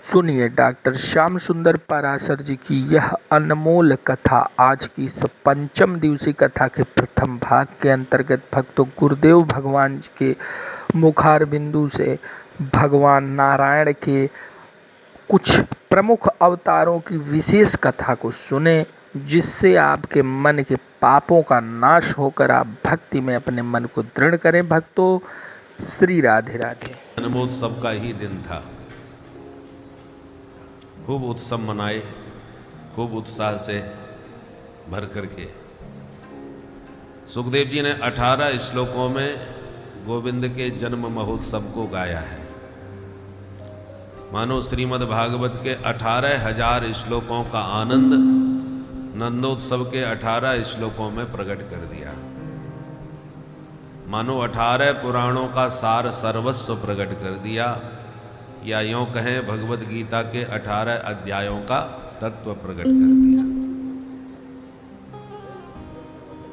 सुनिए डॉक्टर श्याम सुंदर पाराशर जी की यह अनमोल कथा। आज की इस पंचम दिवसीय कथा के प्रथम भाग के अंतर्गत भक्तों गुरुदेव भगवान जी के मुखार बिंदु से भगवान नारायण के कुछ प्रमुख अवतारों की विशेष कथा को सुने, जिससे आपके मन के पापों का नाश होकर आप भक्ति में अपने मन को दृढ़ करें। भक्तों, श्री राधे राधे। जन्मोत्सव का ही दिन था। खूब उत्सव मनाए, खूब उत्साह से भर करके। सुखदेव जी ने 18 श्लोकों में गोविंद के जन्म महोत्सव को गाया है। मानो श्रीमद् भागवत के 18,000 श्लोकों का आनंद नंदोत्सव के 18 श्लोकों में प्रकट कर दिया। मानो 18 पुराणों का सार सर्वस्व प्रकट कर दिया, या यूं कहें भगवत गीता के 18 अध्यायों का तत्व प्रकट कर दिया।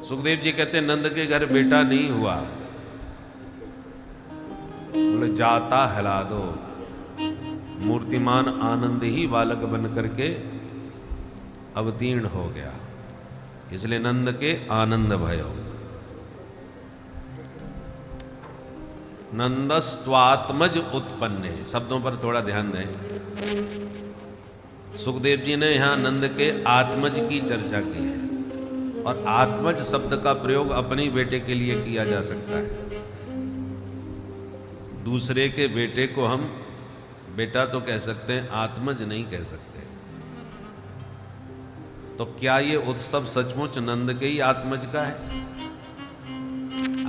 सुखदेव जी कहते नंद के घर बेटा नहीं हुआ, बोले जाता हिला दो। मूर्तिमान आनंद ही बालक बन करके अवतीर्ण हो गया, इसलिए नंद के आनंद भयो। नंदस्त्वात्मज उत्पन्ने, शब्दों पर थोड़ा ध्यान दें। सुखदेव जी ने यहां नंद के आत्मज की चर्चा की है, और आत्मज शब्द का प्रयोग अपने बेटे के लिए किया जा सकता है। दूसरे के बेटे को हम बेटा तो कह सकते हैं, आत्मज नहीं कह सकते। तो क्या ये उत्सव सचमुच नंद के ही आत्मज का है?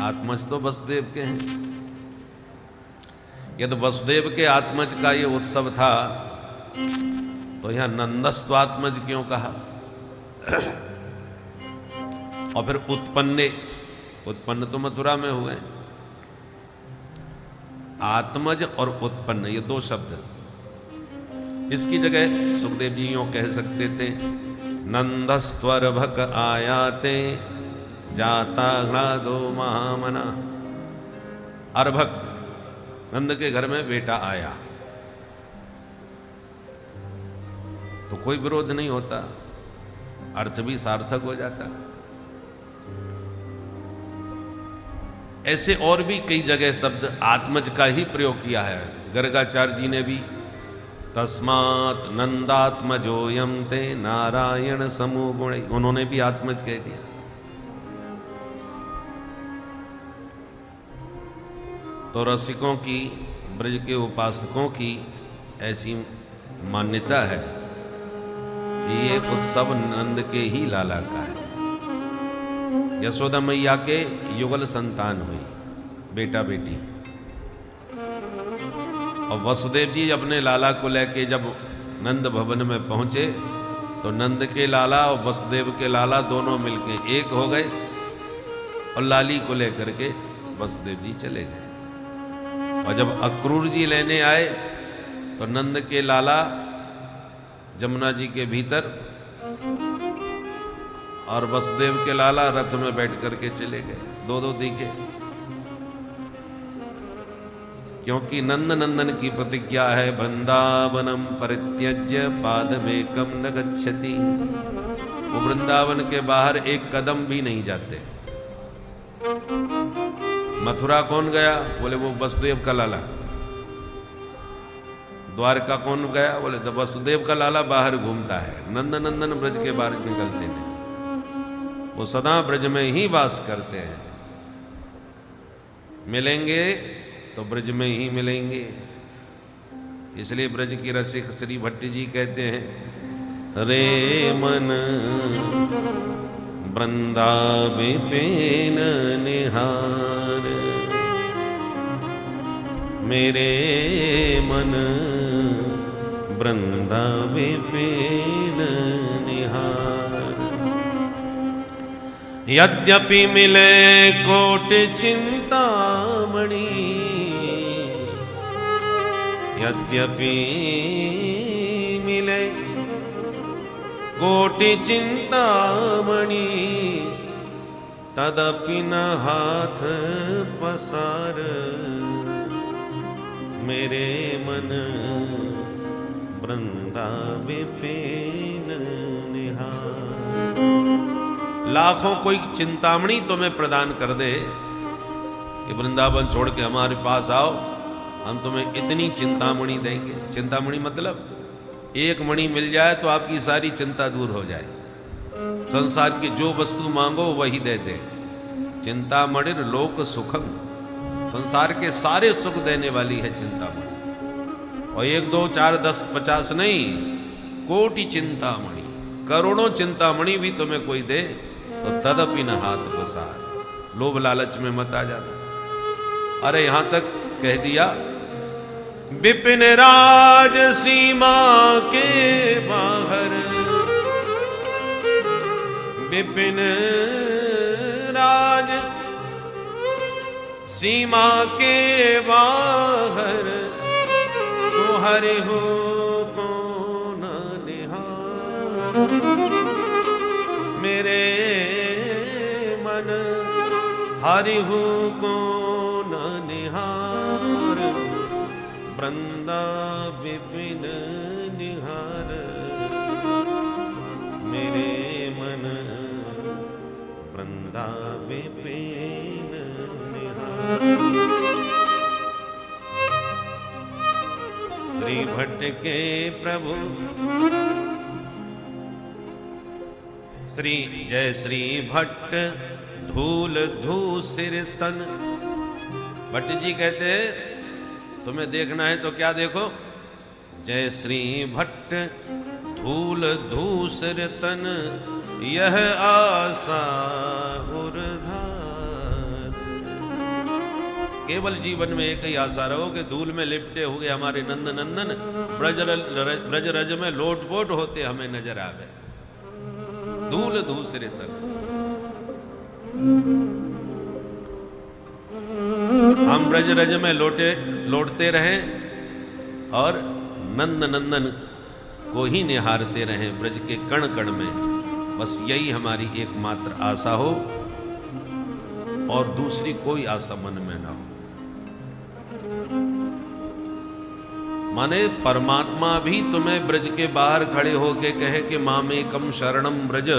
आत्मज तो वसुदेव के हैं। यदि वसुदेव के आत्मज का ये उत्सव था, तो यहां नंदस्वात्मज क्यों कहा? और फिर उत्पन्ने, उत्पन्न तो मथुरा में हुए। आत्मज और उत्पन्न, ये दो शब्द। इसकी जगह सुखदेव जी यूं कह सकते थे, नंदस्त्वरभक आयाते जाता ह्लादो महामना। अर्भक, नंद के घर में बेटा आया तो कोई विरोध नहीं होता, अर्थ भी सार्थक हो जाता। ऐसे और भी कई जगह शब्द आत्मज का ही प्रयोग किया है। गर्गाचार्य जी ने भी तस्मात् नंदात्मजोयम ते नारायण समो गुण, उन्होंने भी आत्मज कह दिया। तो रसिकों की, ब्रज के उपासकों की ऐसी मान्यता है कि ये उत्सव नंद के ही लाला का है। यशोदा मैया के युगल संतान हुई, बेटा बेटी। और वसुदेव जी अपने लाला को लेके जब नंद भवन में पहुंचे, तो नंद के लाला और वसुदेव के लाला दोनों मिलके एक हो गए, और लाली को लेकर के वसुदेव जी चले गए। और जब अक्रूर जी लेने आए, तो नंद के लाला जमुना जी के भीतर और वसुदेव के लाला रथ में बैठ करके चले गए, दो दो दिखे। क्योंकि नंद नंदन की प्रतिज्ञा है, वृंदावनम परित्यज्य पादमेकम न गच्छति। वो वृंदावन के बाहर एक कदम भी नहीं जाते। मथुरा कौन गया? बोले वो वसुदेव का लाला। द्वारका कौन गया? बोले तो वसुदेव का लाला बाहर घूमता है, नंद नंदन ब्रज के बाहर निकलते नहीं, वो सदा ब्रज में ही वास करते हैं। मिलेंगे तो ब्रज में ही मिलेंगे। इसलिए ब्रज की रसिक श्री भट्ट जी कहते हैं, रे मन वृंदावे पेन निहार, मेरे मन वृंदावे पेन निहार। यद्यपि मिले कोटि चिंतामणि, यद्यपि मिले कोटि चिंतामणि, तदपि न हाथ पसार, मेरे मन वृंदा विपिन निहार। लाखों कोई चिंतामणि तुम्हें प्रदान कर दे कि वृंदावन छोड़ के हमारे पास आओ, हम तुम्हें इतनी चिंतामणि देंगे। चिंतामणि मतलब एक मणि मिल जाए तो आपकी सारी चिंता दूर हो जाए। संसार की जो वस्तु मांगो वही दे दे। चिंतामणिर लोक सुखम, संसार के सारे सुख देने वाली है चिंतामणि। और 1 2 4 10 50 नहीं, कोटि चिंतामणि, करोड़ों चिंतामणि भी तुम्हें कोई दे तो तदपि न हाथ पसार। लोभ लालच में मत आ जाना। अरे यहां तक कह दिया, विपिन राज सीमा के बाहर, विपिन राज सीमा के बाहर, तो हरि हो कौन निहार। मेरे मन हरि हो कौन निहार, वृंदा विपिन निहार। मेरे मन वृंदा विपिन निहार। श्री भट्ट के प्रभु श्री जय श्री भट्ट धूल धूसिर तन। भट्ट जी कहते तुम्हें देखना है तो क्या देखो, जय श्री भट्ट धूल धूसर तन, यह आशा उर्धार। केवल जीवन में एक ही आशा रहो कि धूल में लिपटे हुए हमारे नंद नंदन ब्रज रज में लोटपोट होते हमें नजर आवे। धूल धूसर तन, हम ब्रज रज में लौटते रहें और नंद नंदन को ही निहारते रहें ब्रज के कण कण में। बस यही हमारी एकमात्र आशा हो और दूसरी कोई आशा मन में ना हो। माने परमात्मा भी तुम्हें ब्रज के बाहर खड़े होके कहे कि मामेकम शरणम ब्रज,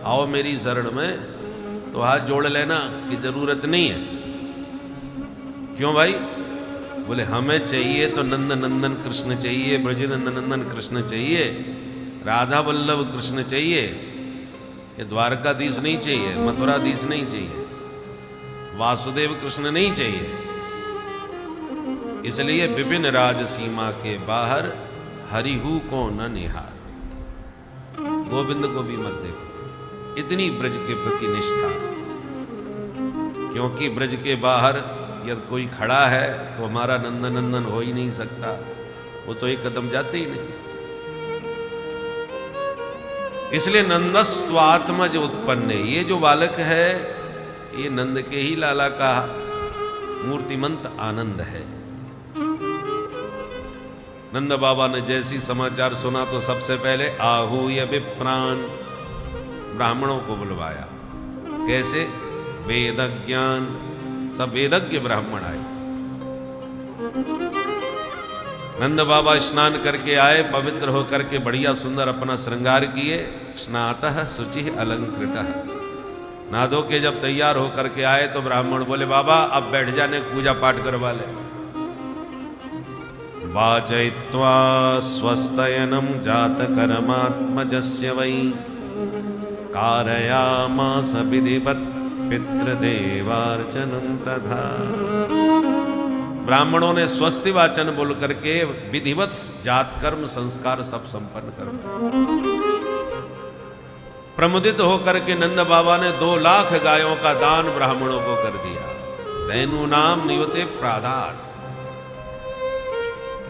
आओ मेरी शरण में, तो हाथ जोड़ लेना कि जरूरत नहीं है। क्यों भाई? बोले हमें चाहिए तो नंद नंदन कृष्ण चाहिए, ब्रज नंद नंदन कृष्ण चाहिए, राधा वल्लभ कृष्ण चाहिए। ये द्वारकाधीश नहीं चाहिए, मथुराधीश नहीं चाहिए, वासुदेव कृष्ण नहीं चाहिए। इसलिए विपिन राज सीमा के बाहर हरिहु को न निहार। गोविंद को भी मत देखो, इतनी ब्रज के प्रति निष्ठा। क्योंकि ब्रज के बाहर यदि कोई खड़ा है तो हमारा नंद नंदन हो ही नहीं सकता, वो तो एक कदम जाते ही नहीं। इसलिए नंदस्त्वात्मज उत्पन्न, ये जो बालक है ये नंद के ही लाला का मूर्तिमंत आनंद है। नंद बाबा ने जैसी समाचार सुना तो सबसे पहले आहूय विप्रान, ब्राह्मणों को बुलवाया। कैसे? वेद ज्ञान, सब वेदज्ञ ब्राह्मण आए। नंद बाबा स्नान करके आए, पवित्र होकर के बढ़िया सुंदर अपना श्रृंगार किए। स्नातः शुचि अलंकृतः, नहा धो के जब तैयार होकर के आए तो ब्राह्मण बोले बाबा अब बैठ जाने, पूजा पाठ करवा ले। वाचयित्वा स्वस्तयनं जातकर्मात्मजस्य वै, कारयामास विधिवत् पितृदेवार्चनं तथा। ब्राह्मणों ने स्वस्ति वाचन बोल करके विधिवत जातकर्म संस्कार सब संपन्न करवाए। प्रमुदित होकर के नंद बाबा ने 2 लाख गायों का दान ब्राह्मणों को कर दिया। धैनु नाम नियुते प्रादान,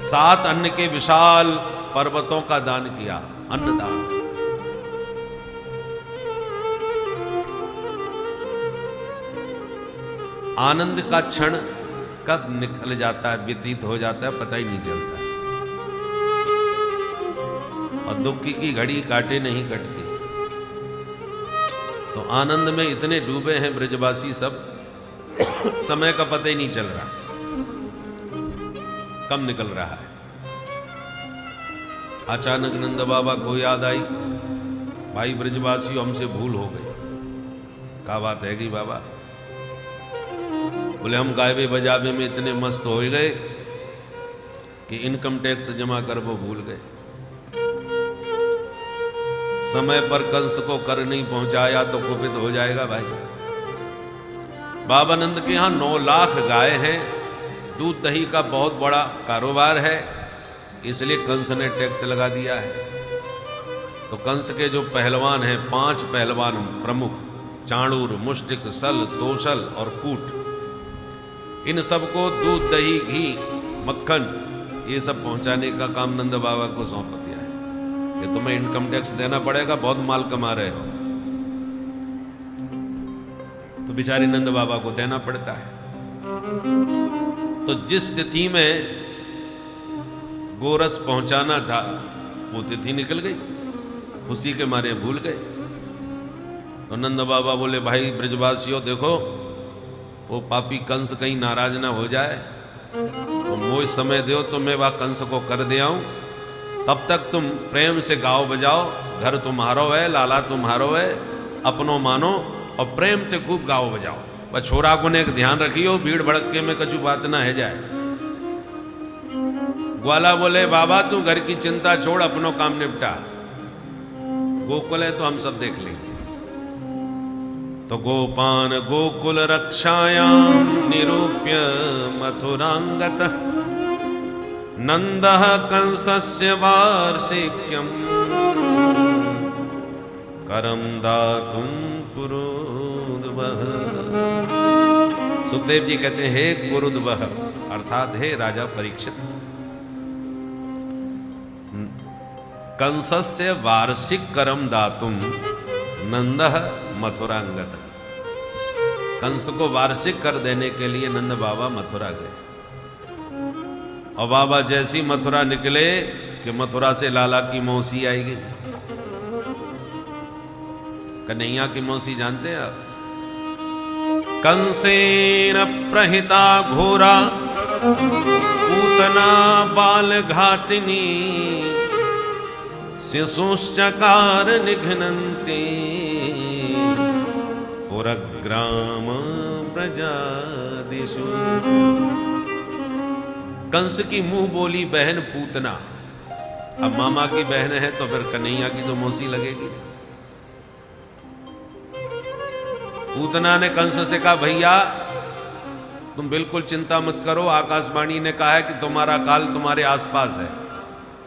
7 अन्न के विशाल पर्वतों का दान किया, अन्नदान। आनंद का क्षण कब निकल जाता है, व्यतीत हो जाता है, पता ही नहीं चलता है। और दुख की घड़ी काटे नहीं कटती। तो आनंद में इतने डूबे हैं ब्रजवासी सब, समय का पता ही नहीं चल रहा कब निकल रहा है। अचानक नंद बाबा को याद आई, भाई ब्रजवासियों हमसे भूल हो गई। क्या बात है कि बाबा? बोले हम गायबे बजाबे में इतने मस्त हो गए कि इनकम टैक्स जमा कर वो भूल गए। समय पर कंस को कर नहीं पहुंचाया तो कुपित हो जाएगा भाई। बाबा नंद के यहां 9 लाख गाय हैं, दूध दही का बहुत बड़ा कारोबार है, इसलिए कंस ने टैक्स लगा दिया है। तो कंस के जो पहलवान हैं, 5 पहलवान प्रमुख, चाणूर, मुष्टिक, सल, तोसल और कूट, इन सबको दूध दही घी मक्खन ये सब पहुंचाने का काम नंद बाबा को सौंप दिया है कि तुम्हें इनकम टैक्स देना पड़ेगा, बहुत माल कमा रहे हो। तो बेचारे नंद बाबा को देना पड़ता है। तो जिस तिथि में गोरस पहुंचाना था वो तिथि निकल गई, खुशी के मारे भूल गए। तो नंद बाबा बोले, भाई ब्रजवासियों देखो, वो पापी कंस कहीं नाराज ना हो जाए, तो मोह समय दो तो मैं वह कंस को कर दे आऊं। तब तक तुम प्रेम से गाओ बजाओ, घर तुम्हारो है, लाला तुम्हारो है, अपनो मानो और प्रेम से खूब गाओ बजाओ। बस छोरा को ने ध्यान रखियो, भीड़ भड़के में कछु बात ना है जाए। ग्वाला बोले, बाबा तू घर की चिंता छोड़, अपनो काम निपटा, गोकुल है तो हम सब देख लेंगे। तो गोपान गोकुल रक्षायाम निरूप्य मथुरांगत नंदः कंसस्य वार्षिक्यम करम दातुम कुरुद्वः। सुखदेव जी कहते हैं, हे कुरुद्वः अर्थात हे राजा परीक्षित, कंसस्य वार्षिक करम दातुम नंदः मथुरांगत। कंस को वार्षिक कर देने के लिए नंद बाबा मथुरा गए। और बाबा जैसी मथुरा निकले कि मथुरा से लाला की मौसी आएगी। कन्हैया की मौसी जानते हैं आप? कंसेन प्रहिता घोरा पूतना बाल घातिनी शिशुश्चकार निघ्नन्ति पुरग्राम प्रजादिषु। कंस की मुंह बोली बहन पूतना, अब मामा की बहन है तो फिर कन्हैया की तो मौसी लगेगी। पूतना ने कंस से कहा, भैया तुम बिल्कुल चिंता मत करो, आकाशवाणी ने कहा है कि तुम्हारा काल तुम्हारे आसपास है,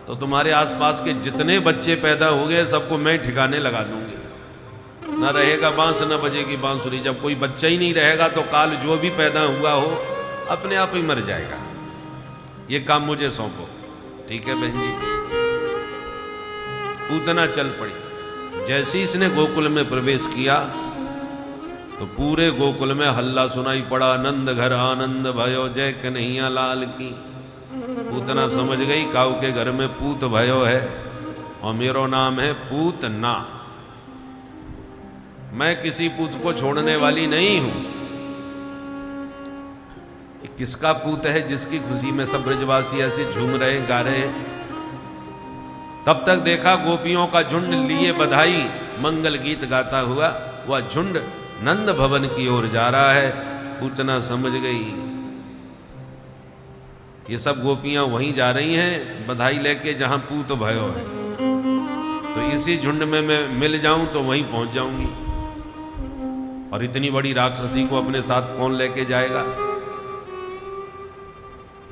तो तुम्हारे आसपास के जितने बच्चे पैदा हो गए सबको मैं ठिकाने लगा दूंगी। न रहेगा बांस न बजेगी बांसुरी। जब कोई बच्चा ही नहीं रहेगा तो काल जो भी पैदा हुआ हो अपने आप ही मर जाएगा। ये काम मुझे सौंपो। ठीक है बहन जी। पूतना चल पड़ी। जैसे इसने गोकुल में प्रवेश किया तो पूरे गोकुल में हल्ला सुनाई पड़ा, नंद घर आनंद भयो, जय कन्हैया लाल की। पूतना समझ गई काऊ के घर में पूत भयो है और मेरो नाम है पूतना। मैं किसी पूत को छोड़ने वाली नहीं हूं। किसका पूत है जिसकी खुशी में सब ब्रजवासी ऐसे झूम रहे गा रहे हैं। तब तक देखा गोपियों का झुंड लिए बधाई मंगल गीत गाता हुआ वह झुंड नंद भवन की ओर जा रहा है। पूतना समझ गई ये सब गोपियां वहीं जा रही हैं बधाई लेके जहां पूत भयो है, तो इसी झुंड में मैं मिल जाऊं तो वहीं पहुंच जाऊंगी। और इतनी बड़ी राक्षसी को अपने साथ कौन लेके जाएगा।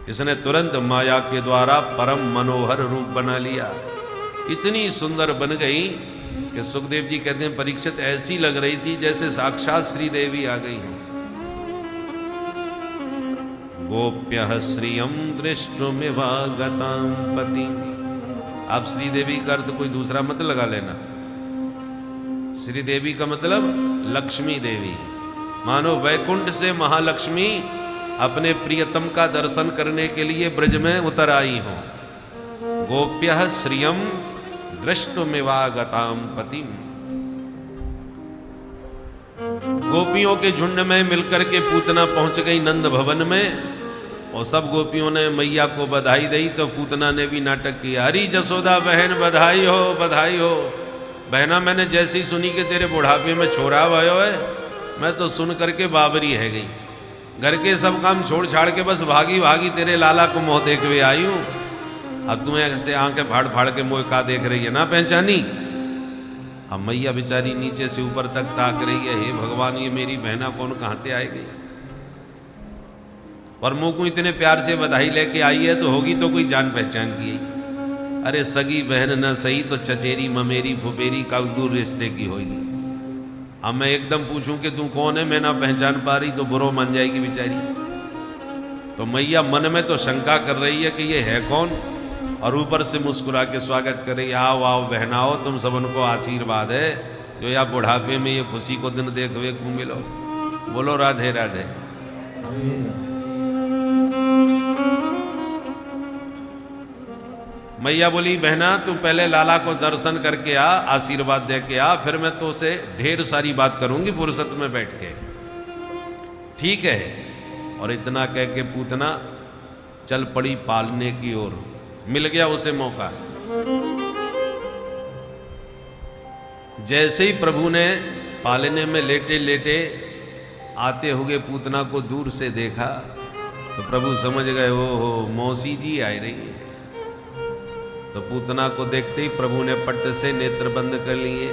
इसने तुरंत माया के द्वारा परम मनोहर रूप बना लिया। इतनी सुंदर बन गई कि सुखदेव जी कहते हैं परीक्षित ऐसी लग रही थी जैसे साक्षात श्री देवी आ गई हो। गोप्यः श्रियं दृष्टुमिवागतां पति। आप श्री देवी का अर्थ कोई दूसरा मत लगा लेना। श्री देवी का मतलब लक्ष्मी देवी। मानो वैकुंठ से महालक्ष्मी अपने प्रियतम का दर्शन करने के लिए ब्रज में उतर आई हो। गोप्यः श्रियं दृष्टुमिवागतां पतिं। गोपियों के झुंड में मिलकर के पूतना पहुंच गई नंद भवन में और सब गोपियों ने मैया को बधाई दी तो पूतना ने भी नाटक किया, अरे जसोदा बहन बधाई हो बधाई हो। बहना मैंने जैसी सुनी कि तेरे बुढ़ापे में छोरा भयो है, मैं तो सुन करके बाबरी है गई। घर के सब काम छोड़ छाड़ के बस भागी भागी तेरे लाला को मुँह देख हुए आई हूँ। अब तू ऐसे आंखें फाड़ फाड़ के मुँह का देख रही है, ना पहचानी। अब मैया बेचारी नीचे से ऊपर तक ताक रही है, हे भगवान ये मेरी बहना कौन कहाँ से आई गई। पर मुँह को इतने प्यार से बधाई लेके आई है तो होगी तो कोई जान पहचान की। अरे सगी बहन न सही तो चचेरी ममेरी फुफेरी का दूर रिश्ते की होगी। अब मैं एकदम पूछूं कि तू कौन है, मैं ना पहचान पा रही तो बुरो मान जाएगी बेचारी। तो मैया मन में तो शंका कर रही है कि ये है कौन, और ऊपर से मुस्कुरा के स्वागत कर रही है, आओ आओ बहनाओ, तुम सबन को आशीर्वाद है जो या बुढ़ापे में ये खुशी को दिन देख हुए को मिलो। बोलो राधे राधे। मैया बोली बहना तू पहले लाला को दर्शन करके आ, आशीर्वाद दे के आ, फिर मैं तो उसे ढेर सारी बात करूंगी फुर्सत में बैठ के। ठीक है। और इतना कह के पूतना चल पड़ी पालने की ओर। मिल गया उसे मौका। जैसे ही प्रभु ने पालने में लेटे लेटे आते हुए पूतना को दूर से देखा तो प्रभु समझ गए ओ हो मौसी जी आ रही है। तो पूतना को देखते ही प्रभु ने पट्ट से नेत्र बंद कर लिए।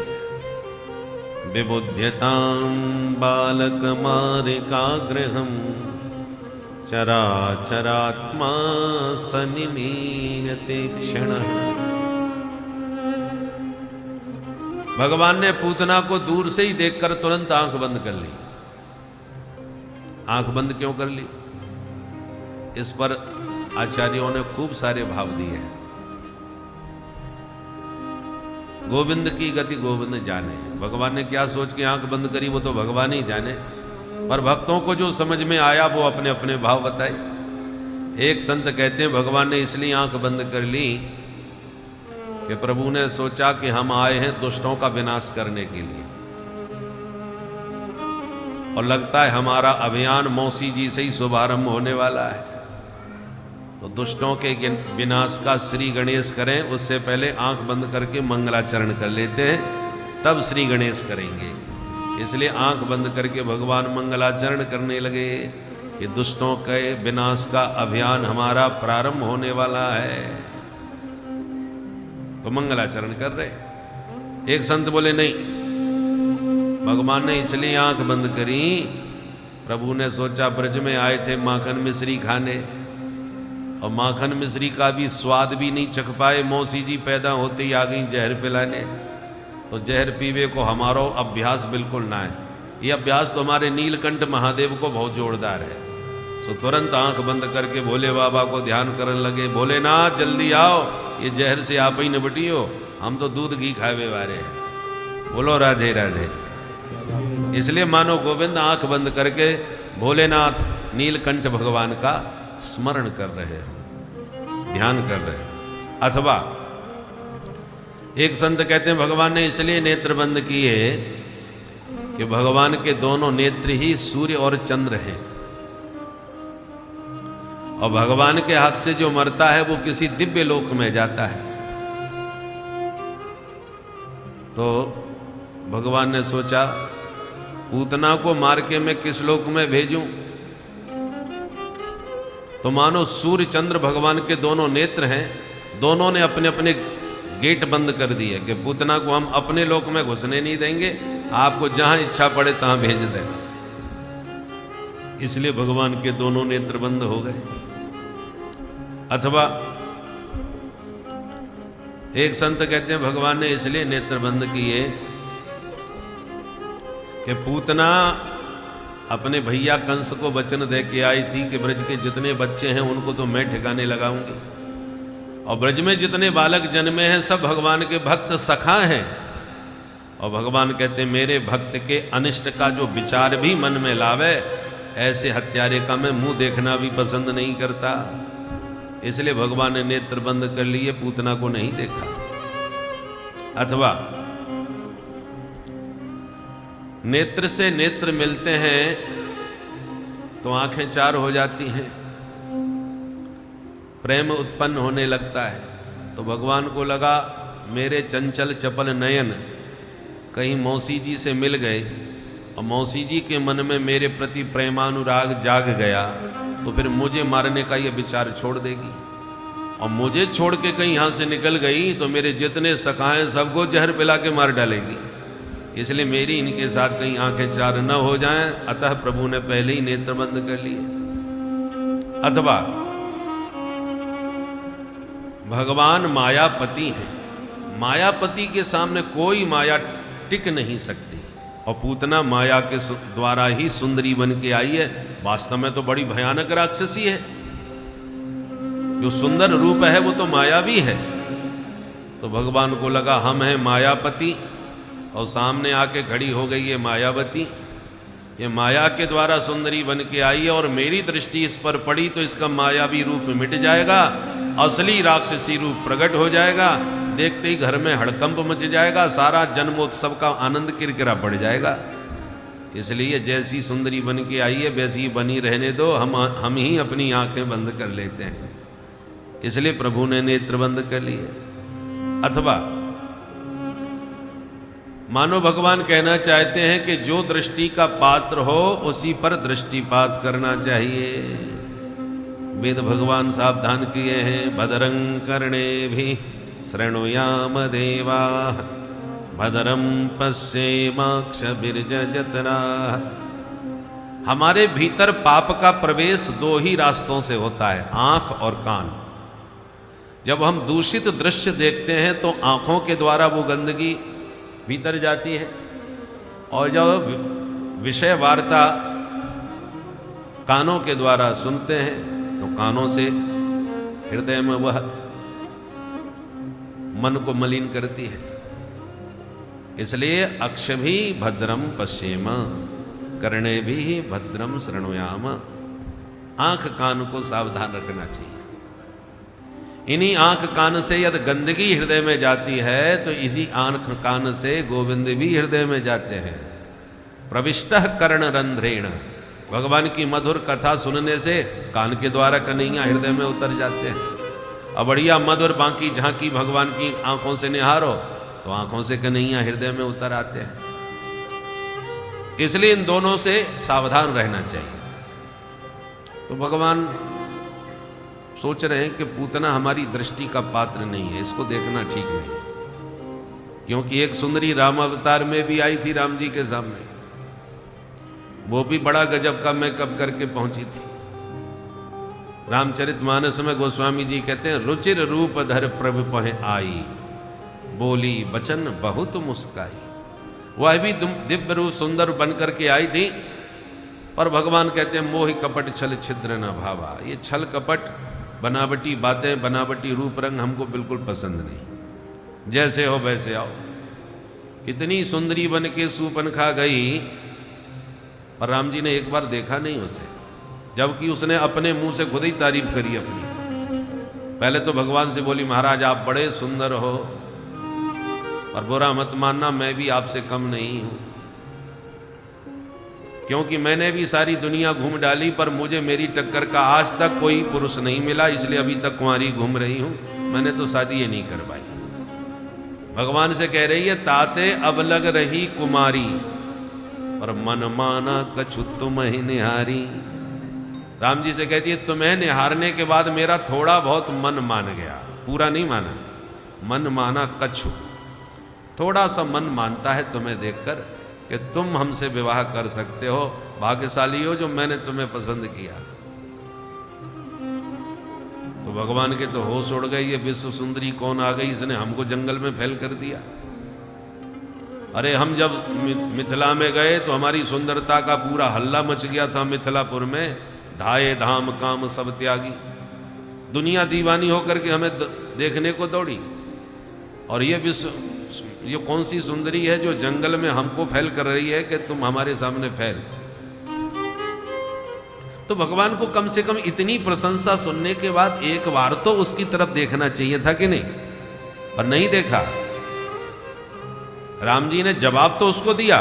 विबुध्यतां बालक मारिकाग्रहं चराचरात्मा सनिमीयते क्षण। भगवान ने पूतना को दूर से ही देखकर तुरंत आंख बंद कर ली। आंख बंद क्यों कर ली? इस पर आचार्यों ने खूब सारे भाव दिए हैं। गोविंद की गति गोविंद जाने। भगवान ने क्या सोच के आंख बंद करी वो तो भगवान ही जाने, पर भक्तों को जो समझ में आया वो अपने अपने भाव बताए। एक संत कहते हैं भगवान ने इसलिए आंख बंद कर ली कि प्रभु ने सोचा कि हम आए हैं दुष्टों का विनाश करने के लिए, और लगता है हमारा अभियान मौसी जी से ही शुभारंभ होने वाला है। तो दुष्टों के विनाश का श्री गणेश करें, उससे पहले आंख बंद करके मंगलाचरण कर लेते हैं, तब श्री गणेश करेंगे। इसलिए आंख बंद करके भगवान मंगलाचरण करने लगे कि दुष्टों के विनाश का अभियान हमारा प्रारंभ होने वाला है। तो मंगलाचरण कर रहे। एक संत बोले नहीं, भगवान ने इसलिए आंख बंद करी, प्रभु ने सोचा ब्रज में आए थे माखन मिश्री खाने, और माखन मिश्री का भी स्वाद भी नहीं चख पाए, मौसी जी पैदा होते ही आ गई जहर पिलाने। तो जहर पीवे को हमारो अभ्यास बिल्कुल ना है। ये अभ्यास तो हमारे नीलकंठ महादेव को बहुत जोरदार है। सो तुरंत आंख बंद करके भोले बाबा को ध्यान करने लगे। भोलेनाथ जल्दी आओ, ये जहर से आप ही निपटियो, हम तो दूध घी खावे वाले हैं। बोलो राधे राधे। इसलिए मानो गोविंद आंख बंद करके भोलेनाथ नीलकंठ भगवान का स्मरण कर रहे हैं, ध्यान कर रहे हैं। अथवा एक संत कहते हैं भगवान ने इसलिए नेत्र बंद किए कि भगवान के दोनों नेत्र ही सूर्य और चंद्र हैं, और भगवान के हाथ से जो मरता है वो किसी दिव्य लोक में जाता है। तो भगवान ने सोचा पूतना को मार के मैं किस लोक में भेजूं। तो मानो सूर्य चंद्र भगवान के दोनों नेत्र हैं, दोनों ने अपने अपने गेट बंद कर दिए कि पूतना को हम अपने लोक में घुसने नहीं देंगे, आपको जहां इच्छा पड़े तहां भेज देंगे। इसलिए भगवान के दोनों नेत्र बंद हो गए। अथवा एक संत कहते हैं भगवान ने इसलिए नेत्र बंद किए कि पूतना अपने भैया कंस को वचन दे के आई थी कि ब्रज के जितने बच्चे हैं उनको तो मैं ठिकाने लगाऊंगी, और ब्रज में जितने बालक जन्मे हैं सब भगवान के भक्त सखा हैं। और भगवान कहते हैं मेरे भक्त के अनिष्ट का जो विचार भी मन में लावे, ऐसे हत्यारे का मैं मुंह देखना भी पसंद नहीं करता। इसलिए भगवान ने नेत्र बंद कर लिए, पूतना को नहीं देखा। अथवा नेत्र से नेत्र मिलते हैं तो आंखें चार हो जाती हैं, प्रेम उत्पन्न होने लगता है। तो भगवान को लगा मेरे चंचल चपल नयन कहीं मौसी जी से मिल गए और मौसी जी के मन में मेरे प्रति प्रेमानुराग जाग गया तो फिर मुझे मारने का ये विचार छोड़ देगी, और मुझे छोड़ के कहीं यहाँ से निकल गई तो मेरे जितने सखा हैं सबको जहर पिला के मार डालेगी। इसलिए मेरी इनके साथ कहीं आंखें चार न हो जाएं, अतः प्रभु ने पहले ही नेत्र बंद कर लिए। अथवा भगवान मायापति हैं, मायापति के सामने कोई माया टिक नहीं सकती, और पूतना माया के द्वारा ही सुंदरी बन के आई है। वास्तव में तो बड़ी भयानक राक्षसी है, जो सुंदर रूप है वो तो मायावी है। तो भगवान को लगा हम हैं मायापति, और सामने आके खड़ी हो गई है मायावती। ये माया के द्वारा सुंदरी बन के आई है और मेरी दृष्टि इस पर पड़ी तो इसका मायावी रूप मिट जाएगा, असली राक्षसी रूप प्रकट हो जाएगा। देखते ही घर में हड़कंप मच जाएगा, सारा जन्मोत्सव का आनंद किरकिरा पड़ जाएगा। इसलिए जैसी सुंदरी बन के आई है वैसी ही बनी रहने दो, हम ही अपनी आंखें बंद कर लेते हैं। इसलिए प्रभु ने नेत्र बंद कर लिए। अथवा मानो भगवान कहना चाहते हैं कि जो दृष्टि का पात्र हो उसी पर दृष्टिपात करना चाहिए। वेद भगवान सावधान किए हैं, भद्रं कर्णेभिः शृणुयाम देवाः भद्रं पश्येमाक्षभिर्यजत्राः। हमारे भीतर पाप का प्रवेश दो ही रास्तों से होता है, आंख और कान। जब हम दूषित दृश्य देखते हैं तो आंखों के द्वारा वो गंदगी भीतर जाती है, और जब विषय वार्ता कानों के द्वारा सुनते हैं तो कानों से हृदय में वह मन को मलिन करती है। इसलिए अक्ष भी भद्रम पश्येम कर्णे भी भद्रम शृणुयाम। आंख कान को सावधान रखना चाहिए। इन्हीं आंख कान से यदि गंदगी हृदय में जाती है तो इसी आंख कान से गोविंद भी हृदय में जाते हैं। प्रविष्टः कर्ण रंध्रेण, भगवान की मधुर कथा सुनने से कान के द्वारा कन्हैया हृदय में उतर जाते हैं। अब बढ़िया मधुर बांकी झांकी भगवान की आंखों से निहारो तो आंखों से कन्हैया हृदय में उतर आते हैं। इसलिए इन दोनों से सावधान रहना चाहिए। तो भगवान सोच रहे हैं कि पूतना हमारी दृष्टि का पात्र नहीं है, इसको देखना ठीक नहीं, क्योंकि एक सुंदरी राम अवतार में भी आई थी राम जी के सामने, वो भी बड़ा गजब का मेकअप करके पहुंची थी। रामचरितमानस में गोस्वामी जी कहते हैं, रुचिर रूप धर प्रभु पह आई, बोली बचन बहुत मुस्काई। वह भी दिव्य रूप सुंदर बन करके आई थी, पर भगवान कहते हैं मोहि कपट छल छिद्र न भावा। ये छल कपट बनावटी बातें बनावटी रूप रंग हमको बिल्कुल पसंद नहीं, जैसे हो वैसे आओ। इतनी सुंदरी बन के सूपन खा गई, पर राम जी ने एक बार देखा नहीं उसे, जबकि उसने अपने मुंह से खुद ही तारीफ करी अपनी। पहले तो भगवान से बोली महाराज आप बड़े सुंदर हो, और बुरा मत मानना मैं भी आपसे कम नहीं हूं, क्योंकि मैंने भी सारी दुनिया घूम डाली पर मुझे मेरी टक्कर का आज तक कोई पुरुष नहीं मिला, इसलिए अभी तक कुंवारी घूम रही हूं, मैंने तो शादी ये नहीं कर पाई। भगवान से कह रही है ताते अब लग रही कुमारी, और मन माना कछु तुम ही निहारी। राम जी से कहती है तुम्हें निहारने के बाद मेरा थोड़ा बहुत मन मान गया, पूरा नहीं माना, मन माना कछु, थोड़ा सा मन मानता है तुम्हें देखकर कि तुम हमसे विवाह कर सकते हो, भाग्यशाली हो जो मैंने तुम्हें पसंद किया। तो भगवान के तो होश उड़ गई, ये विश्व सुंदरी कौन आ गई, इसने हमको जंगल में फैल कर दिया। अरे हम जब मिथिला में गए तो हमारी सुंदरता का पूरा हल्ला मच गया था मिथिलापुर में, धाये धाम काम सब त्यागी, दुनिया दीवानी होकर के हमें देखने को दौड़ी। और ये कौन सी सुंदरी है जो जंगल में हमको फैल कर रही है कि तुम हमारे सामने फैल। तो भगवान को कम से कम इतनी प्रशंसा सुनने के बाद एक बार तो उसकी तरफ देखना चाहिए था कि नहीं, पर नहीं देखा। राम जी ने जवाब तो उसको दिया,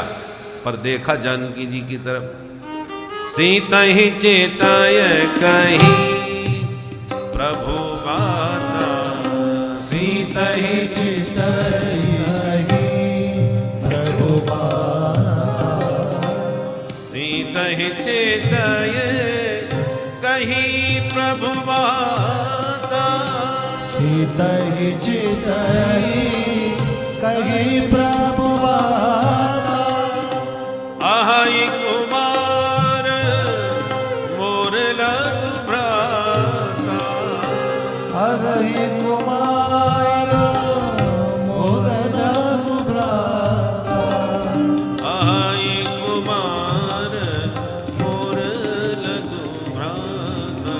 पर देखा जानकी जी की तरफ। सीता ही चेताय कहीं प्रभु चितई प्रभु सीतहि चितय कही प्रभु माता, सीतहि चितई कही प्रभु माता, आहई कुमार मोर लघु भ्राता, अगहि कुमार मोर लघु भ्राता, आहई कुमार मोर लघु भ्राता,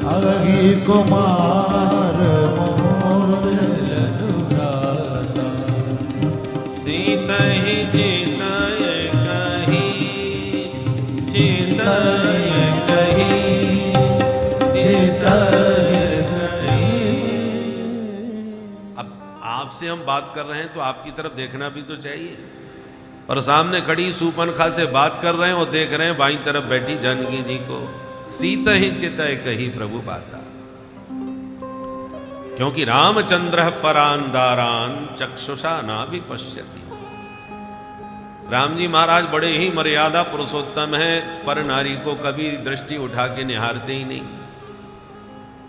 अगहि कुमार मोर लघु भ्राता, सीतहि चितय कही, चितय कही, चितय कही। अब आपसे हम बात कर रहे हैं तो आपकी तरफ देखना भी तो चाहिए। और सामने खड़ी सूपनखा से बात कर रहे हैं और देख रहे हैं बाईं तरफ बैठी जानकी जी को। सीतहि चितय कही प्रभु बाता, क्योंकि रामचंद्र परान दारान चक्षुषा ना विपश्यति। राम जी महाराज बड़े ही मर्यादा पुरुषोत्तम है, पर नारी को कभी दृष्टि उठा के निहारते ही नहीं।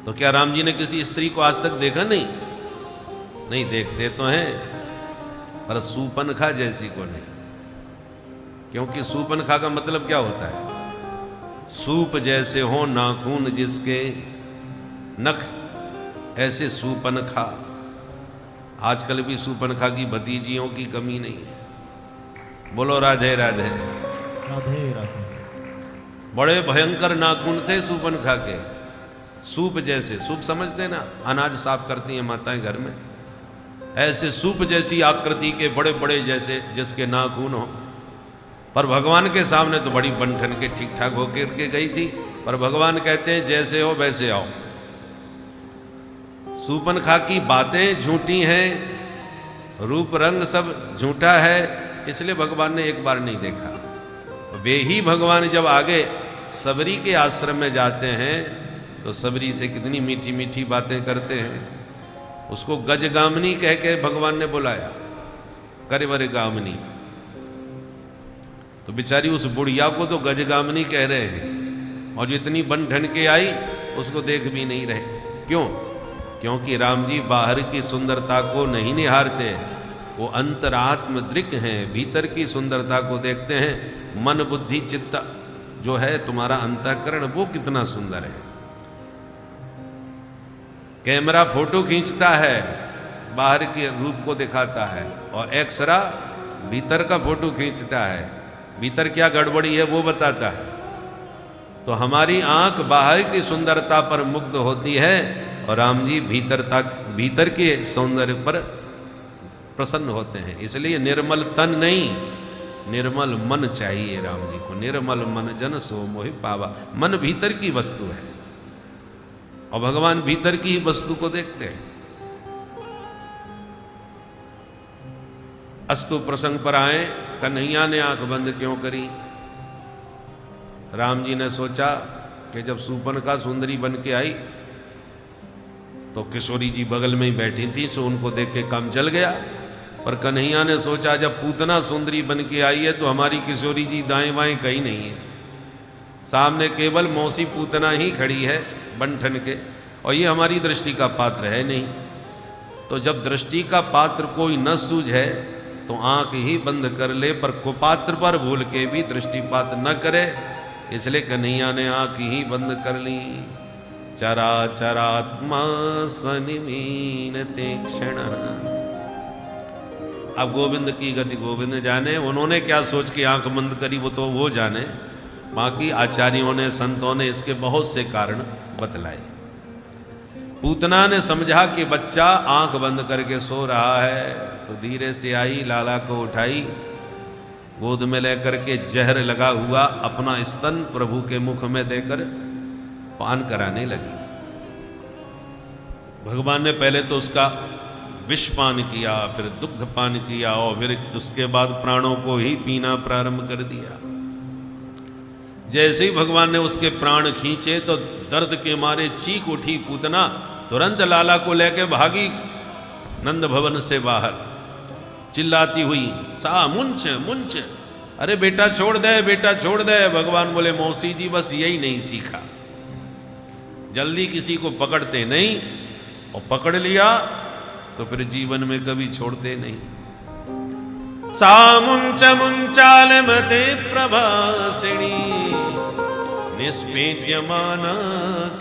तो क्या राम जी ने किसी स्त्री को आज तक देखा? नहीं, नहीं देखते तो हैं, पर सूपनखा जैसी को नहीं। क्योंकि सूपनखा का मतलब क्या होता है? सूप जैसे हो नाखून जिसके, नख ऐसे सूपनखा। आजकल भी सूपनखा की भतीजियों की कमी नहीं है। बोलो राधे राधे। राधे राधे। बड़े भयंकर नाखून थे सूपनखा के, सूप जैसे। सूप समझते ना, अनाज साफ करती हैं माताएं घर में। ऐसे सूप जैसी आकृति के बड़े बड़े जैसे जिसके नाखून हो। पर भगवान के सामने तो बड़ी बंठन के ठीक ठाक होकर के गई थी। पर भगवान कहते हैं जैसे हो वैसे आओ। सूपनखा की बातें झूठी हैं, रूप रंग सब झूठा है, इसलिए भगवान ने एक बार नहीं देखा। वे ही भगवान जब आगे सबरी के आश्रम में जाते हैं तो सबरी से कितनी मीठी मीठी बातें करते हैं। उसको गजगामिनी कह के भगवान ने बुलाया, करेवर गामिनी। तो बेचारी उस बुढ़िया को तो गजगामिनी कह रहे हैं, और जितनी बन ठन के आई उसको देख भी नहीं रहे। क्यों? क्योंकि राम जी बाहर की सुंदरता को नहीं निहारते, वो अंतरात्म दृक हैं, भीतर की सुंदरता को देखते हैं। मन बुद्धि चित्त जो है तुम्हारा अंतःकरण, वो कितना सुंदर है। कैमरा फोटो खींचता है, बाहर के रूप को दिखाता है, और एक्सरा भीतर का फोटो खींचता है, भीतर क्या गड़बड़ी है वो बताता है। तो हमारी आंख बाहर की सुंदरता पर मुग्ध होती है, और राम जी भीतर के सौंदर्य पर प्रसन्न होते हैं। इसलिए निर्मल तन नहीं, निर्मल मन चाहिए राम जी को। निर्मल मन जन सो मोहि पावा। मन भीतर की वस्तु है, और भगवान भीतर की ही वस्तु को देखते हैं। अस्तु प्रसंग पर आए, कन्हैया ने आंख बंद क्यों करी? राम जी ने सोचा कि जब सूपनखा सुंदरी बन के आई तो किशोरी जी बगल में ही बैठी थी, सो उनको देख के काम चल गया। पर कन्हैया ने सोचा जब पूतना सुंदरी बन के आई है तो हमारी किशोरी जी दाएं बाएं कहीं नहीं है, सामने केवल मौसी पूतना ही खड़ी है बन-ठन के, और ये हमारी दृष्टि का पात्र है नहीं। तो जब दृष्टि का पात्र कोई न सूझे तो आंख ही बंद कर ले, पर कुपात्र पर भूल के भी दृष्टिपात न करे। इसलिए कन्हैया ने आंख ही बंद कर ली। चराचरात्मा सनिमीन तीक्ष्ण। अब गोविंद की गति गोविंद जाने, उन्होंने क्या सोच के आंख बंद करी वो तो वो जाने। बाकी आचार्यों ने, संतों ने इसके बहुत से कारण बतलाए। पूतना ने समझा कि बच्चा आंख बंद करके सो रहा है, सो धीरे से आई, लाला को उठाई, गोद में लेकर के जहर लगा हुआ अपना स्तन प्रभु के मुख में देकर पान कराने लगी। भगवान ने पहले तो उसका विष पान किया, फिर दुग्ध पान किया, और फिर उसके बाद प्राणों को ही पीना प्रारंभ कर दिया। जैसे ही भगवान ने उसके प्राण खींचे तो दर्द के मारे चीख उठी पूतना, तुरंत लाला को लेके भागी नंद भवन से बाहर चिल्लाती हुई, सा मुंच मुंच, अरे बेटा छोड़ दे, बेटा छोड़ दे। भगवान बोले, मौसी जी बस यही नहीं सीखा, जल्दी किसी को पकड़ते नहीं, और पकड़ लिया तो फिर जीवन में कभी छोड़ते नहीं। सा मुंच मुंचाल मते प्रभासिणी, निष्पेद्यमाना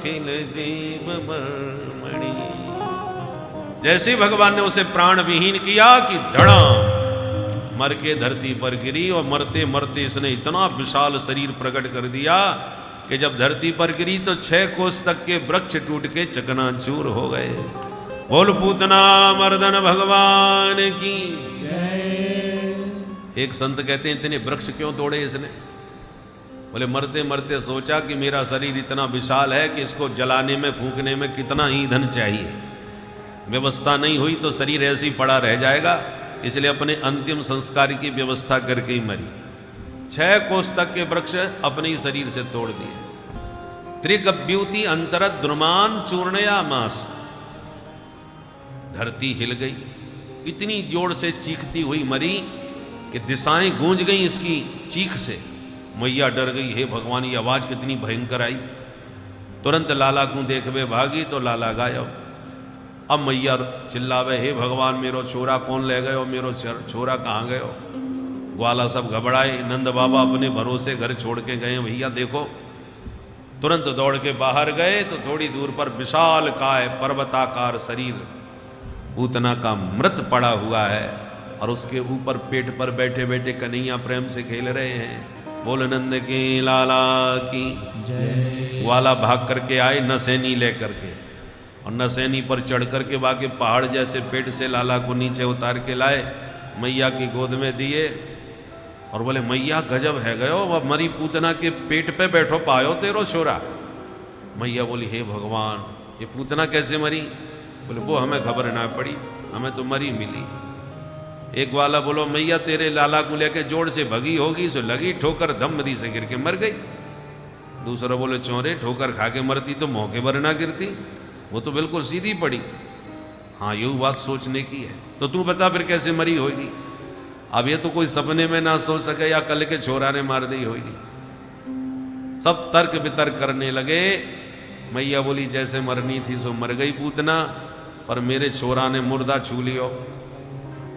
खिल जीव मणि। जैसे भगवान ने उसे प्राण विहीन किया कि धड़ाम मर के धरती पर गिरी, और मरते मरते इसने इतना विशाल शरीर प्रकट कर दिया कि जब धरती पर गिरी तो 6 कोस तक के वृक्ष टूट के चकनाचूर हो गए। बोल पूतना मर्दन भगवान की जय। एक संत कहते हैं, इतने वृक्ष क्यों तोड़े इसने? बोले, मरते मरते सोचा कि मेरा शरीर इतना विशाल है कि इसको जलाने में फूंकने में कितना ईंधन चाहिए, व्यवस्था नहीं हुई तो शरीर ऐसे ही पड़ा रह जाएगा, इसलिए अपने अंतिम संस्कार की व्यवस्था करके ही मरी। 6 कोस तक के वृक्ष अपने ही शरीर से तोड़ दिए। त्रिगभ्यूति अंतर द्रुमान चूर्णया मास, धरती हिल गई, इतनी जोर से चीखती हुई मरी कि दिशाएं गूंज गई इसकी चीख से। मैया डर गई, हे भगवान ये आवाज कितनी भयंकर आई। तुरंत लाला को देखवे भागी तो लाला गायब। अब मैया चिल्लावे, हे भगवान मेरो छोरा कौन ले गए, मेरो छोरा कहाँ गए? ग्वाला सब घबराए। नंद बाबा अपने भरोसे घर छोड़ के गए, भैया देखो। तुरंत दौड़ के बाहर गए तो थोड़ी दूर पर विशाल काय पर्वताकार शरीर पूतना का मृत पड़ा हुआ है, और उसके ऊपर पेट पर बैठे बैठे कन्हैया प्रेम से खेल रहे हैं। बोल नंद की लाला की जय। ग्वाला भाग करके आए नसैनी लेकर के, और नसैनी पर चढ़ करके बाकी पहाड़ जैसे पेट से लाला को नीचे उतार के लाए, मैया की गोद में दिए, और बोले, मैया गजब है गयो, वह मरी पूतना के पेट पे बैठो पायो तेरो छोरा। मैया बोली, हे भगवान ये पूतना कैसे मरी? बोले, वो हमें खबर ना पड़ी, हमें तो मरी मिली। एक वाला बोलो, मैया तेरे लाला को लेके जोड़ से भगी होगी, सो लगी ठोकर, धम्मदी से गिर के मर गई। दूसरा बोले, चोरे ठोकर खा के मरती तो मौके पर ना गिरती, वो तो बिल्कुल सीधी पड़ी। हाँ यू बात सोचने की है, तो तू बता फिर कैसे मरी होगी? अब ये तो कोई सपने में ना सोच सके या कल के छोरा ने मार दी होगी। सब तर्क वितर्क करने लगे। मैया बोली, जैसे मरनी थी सो मर गई पूतना, पर मेरे छोरा ने मुर्दा छू लियो,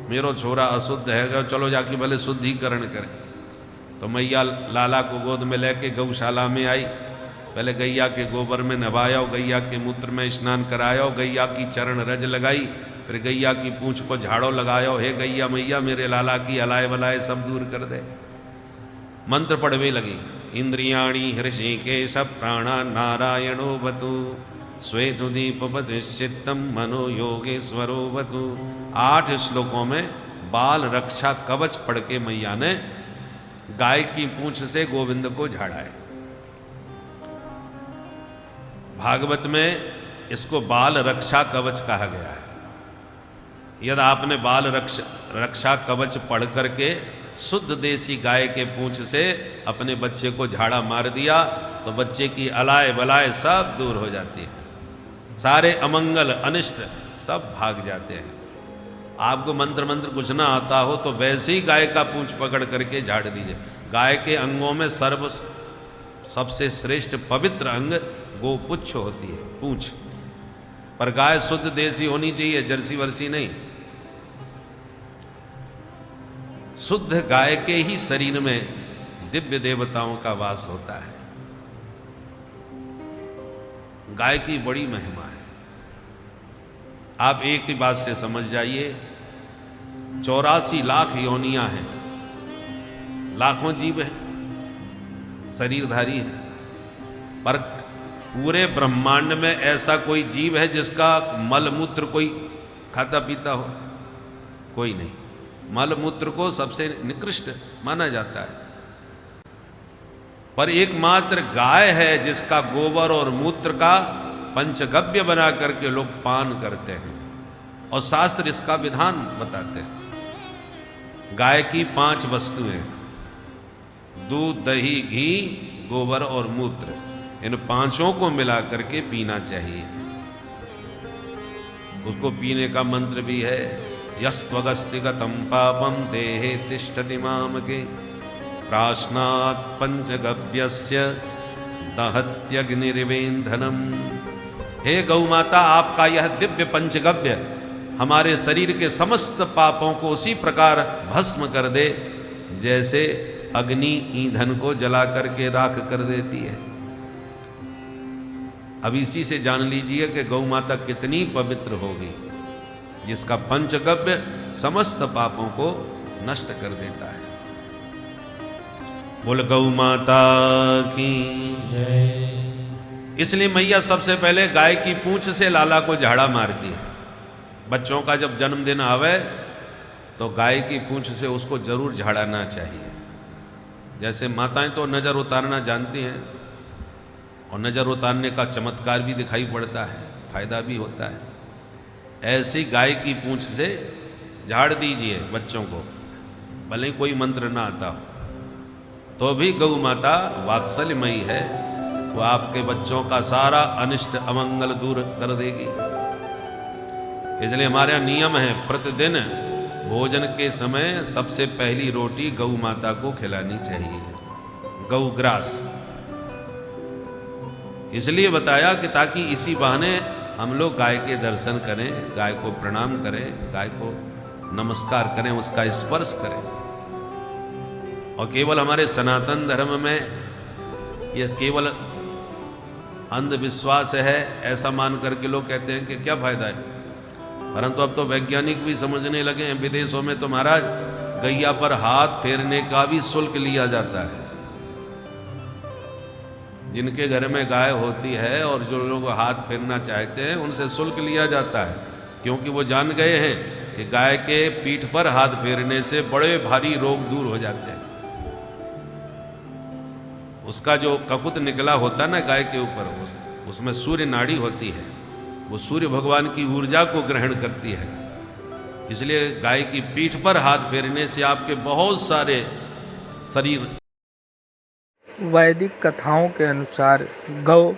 मेरो छोरा अशुद्ध है, चलो जाके भले शुद्धिकरण करें। तो मैया लाला को गोद में लेके गौशाला में आई। पहले गैया के गोबर में नवाया, गैया के मूत्र में स्नान कराया, गैया की चरण रज लगाई, फिर गैया की पूंछ को झाड़ो लगाया, हे गैया मैया मेरे लाला की अलाय वलाय सब दूर कर दे। मंत्र पढ़वे लगी, इंद्रियाणी हृषिकेश प्राणा नारायणो वतु, श्वेतु दीपवतिश्चित्तम मनो योगेश्वरो वतु। 8 श्लोकों में बाल रक्षा कवच पढ़ के मैया ने गाय की पूंछ से गोविंद को झाड़ा है। भागवत में इसको बाल रक्षा कवच कहा गया है। यदि आपने बाल रक्षा कवच पढ़ करके शुद्ध देसी गाय के पूंछ से अपने बच्चे को झाड़ा मार दिया तो बच्चे की अलाय बलाय सब दूर हो जाती है, सारे अमंगल अनिष्ट सब भाग जाते हैं। आपको मंत्र कुछ ना आता हो तो वैसे ही गाय का पूंछ पकड़ करके झाड़ दीजिए। गाय के अंगों में सबसे श्रेष्ठ पवित्र अंग गोपुच्छ होती है, पूंछ। पर गाय शुद्ध देसी होनी चाहिए, जर्सी वर्सी नहीं। शुद्ध गाय के ही शरीर में दिव्य देवताओं का वास होता है। गाय की बड़ी महिमा है। आप एक ही बात से समझ जाइए, 84 लाख योनियां हैं, लाखों जीव हैं, शरीरधारी हैं, पर पूरे ब्रह्मांड में ऐसा कोई जीव है जिसका मलमूत्र कोई खाता पीता हो? कोई नहीं। मलमूत्र को सबसे निकृष्ट माना जाता है, पर एकमात्र गाय है जिसका गोबर और मूत्र का पंचगव्य बना करके लोग पान करते हैं, और शास्त्र इसका विधान बताते हैं। गाय की 5 वस्तुएं, दूध, दही, घी, गोबर और मूत्र, इन 5 को मिला करके पीना चाहिए। उसको पीने का मंत्र भी है, यस्त्वगस्तिगतं पापं देहे तिष्ठति मामके प्राश्नात् पंचगव्यस्य दहत्यग्निरिवेन्धनम। हे गौ माता, आपका यह दिव्य पंचगव्य हमारे शरीर के समस्त पापों को उसी प्रकार भस्म कर दे जैसे अग्नि ईंधन को जला करके राख कर देती है। अब इसी से जान लीजिए कि गौ माता कितनी पवित्र होगी, जिसका पंचगव्य समस्त पापों को नष्ट कर देता है। बोल गौ माता की जय। इसलिए मैया सबसे पहले गाय की पूंछ से लाला को झाड़ा मारती है। बच्चों का जब जन्मदिन आवे तो गाय की पूंछ से उसको जरूर झाड़ाना चाहिए। जैसे माताएं तो नज़र उतारना जानती हैं और नज़र उतारने का चमत्कार भी दिखाई पड़ता है, फायदा भी होता है, ऐसी गाय की पूंछ से झाड़ दीजिए बच्चों को, भले ही कोई मंत्र ना आता हो तो भी गौ माता वात्सल्यमयी है, वो आपके बच्चों का सारा अनिष्ट अमंगल दूर कर देगी। इसलिए हमारे यहाँ नियम है, प्रतिदिन भोजन के समय सबसे पहली रोटी गौ माता को खिलानी चाहिए, गौग्रास। इसलिए बताया कि ताकि इसी बहाने हम लोग गाय के दर्शन करें, गाय को प्रणाम करें, गाय को नमस्कार करें, उसका स्पर्श करें। और केवल हमारे सनातन धर्म में यह केवल अंधविश्वास है ऐसा मान करके लोग कहते हैं कि क्या फायदा है, परंतु अब तो वैज्ञानिक भी समझने लगे हैं। विदेशों में तो महाराज गैया पर हाथ फेरने का भी शुल्क लिया जाता है। जिनके घर में गाय होती है और जो लोग हाथ फेरना चाहते हैं उनसे शुल्क लिया जाता है, क्योंकि वो जान गए हैं कि गाय के पीठ पर हाथ फेरने से बड़े भारी रोग दूर हो जाते हैं। उसका जो ककुत निकला होता है ना गाय के ऊपर, उसमें सूर्य नाड़ी होती है, वो सूर्य भगवान की ऊर्जा को ग्रहण करती है। इसलिए गाय की पीठ पर हाथ फेरने से आपके बहुत सारे शरीर। वैदिक कथाओं के अनुसार गौ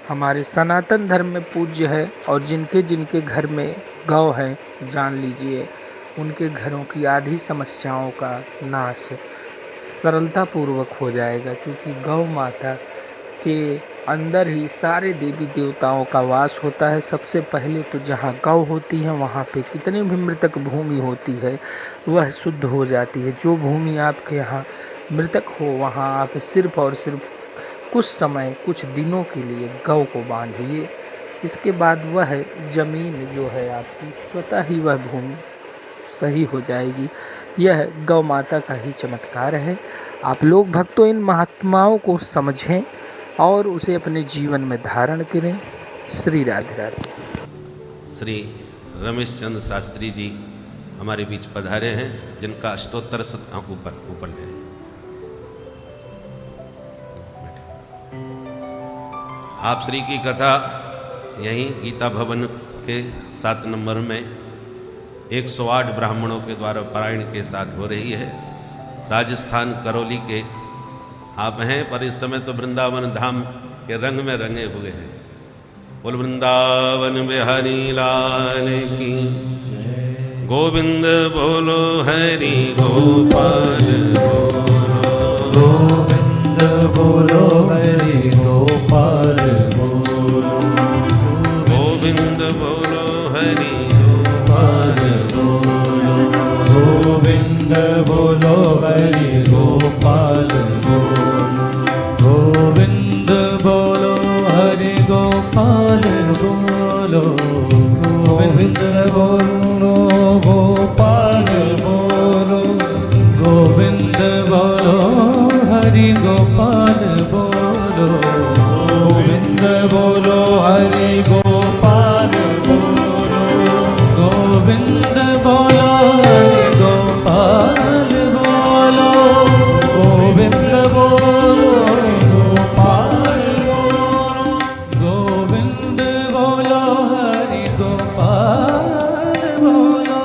हमारे सनातन धर्म में पूज्य है, और जिनके जिनके घर में गौ है जान लीजिए उनके घरों की आधी समस्याओं का नाश सरलता पूर्वक हो जाएगा, क्योंकि गौ माता के अंदर ही सारे देवी देवताओं का वास होता है। सबसे पहले तो जहाँ गौ होती है वहाँ पे कितनी भी मृतक भूमि होती है वह शुद्ध हो जाती है। जो भूमि आपके यहाँ मृतक हो वहाँ आप सिर्फ और सिर्फ कुछ समय कुछ दिनों के लिए गौ को बांधिए, इसके बाद वह जमीन जो है आपकी स्वतः ही वह भूमि सही हो जाएगी। यह गौ माता का ही चमत्कार है। आप लोग भक्तों इन महात्माओं को समझें और उसे अपने जीवन में धारण करें। श्री राधे राधे। श्री रमेश चंद्र शास्त्री जी हमारे बीच पधारे हैं, जिनका अष्टोत्तर ऊपर ले। आप श्री की कथा यहीं गीता भवन के 7 नंबर में 108 ब्राह्मणों के द्वारा पारायण के साथ हो रही है। राजस्थान करौली के आप हैं, पर इस समय तो वृंदावन धाम के रंग में रंगे हुए हैं। बोल वृंदावन बिहारी लाल की गोविंद बोलो हरि गोपाल गोविंद बोलो हरि गोपाल बोलो, गोविंद बोलो हरि गोपाल बोलो, गोविंद बोलो हरि गोपाल बोलो, गोविंद बोलो हरि गोपाल बोलो, गोविंद बोलो गोपाल बोलो, गोविंद बोलो हरि गोपाल बोलो, गोविंद बोलो हरि गोपाल बोलो, गोविंद बोलो हरि गोपाल बोलो, गोविंद बोलो गोपाल बोलो, गोविंद बोलो हरि गोपाल बोलो,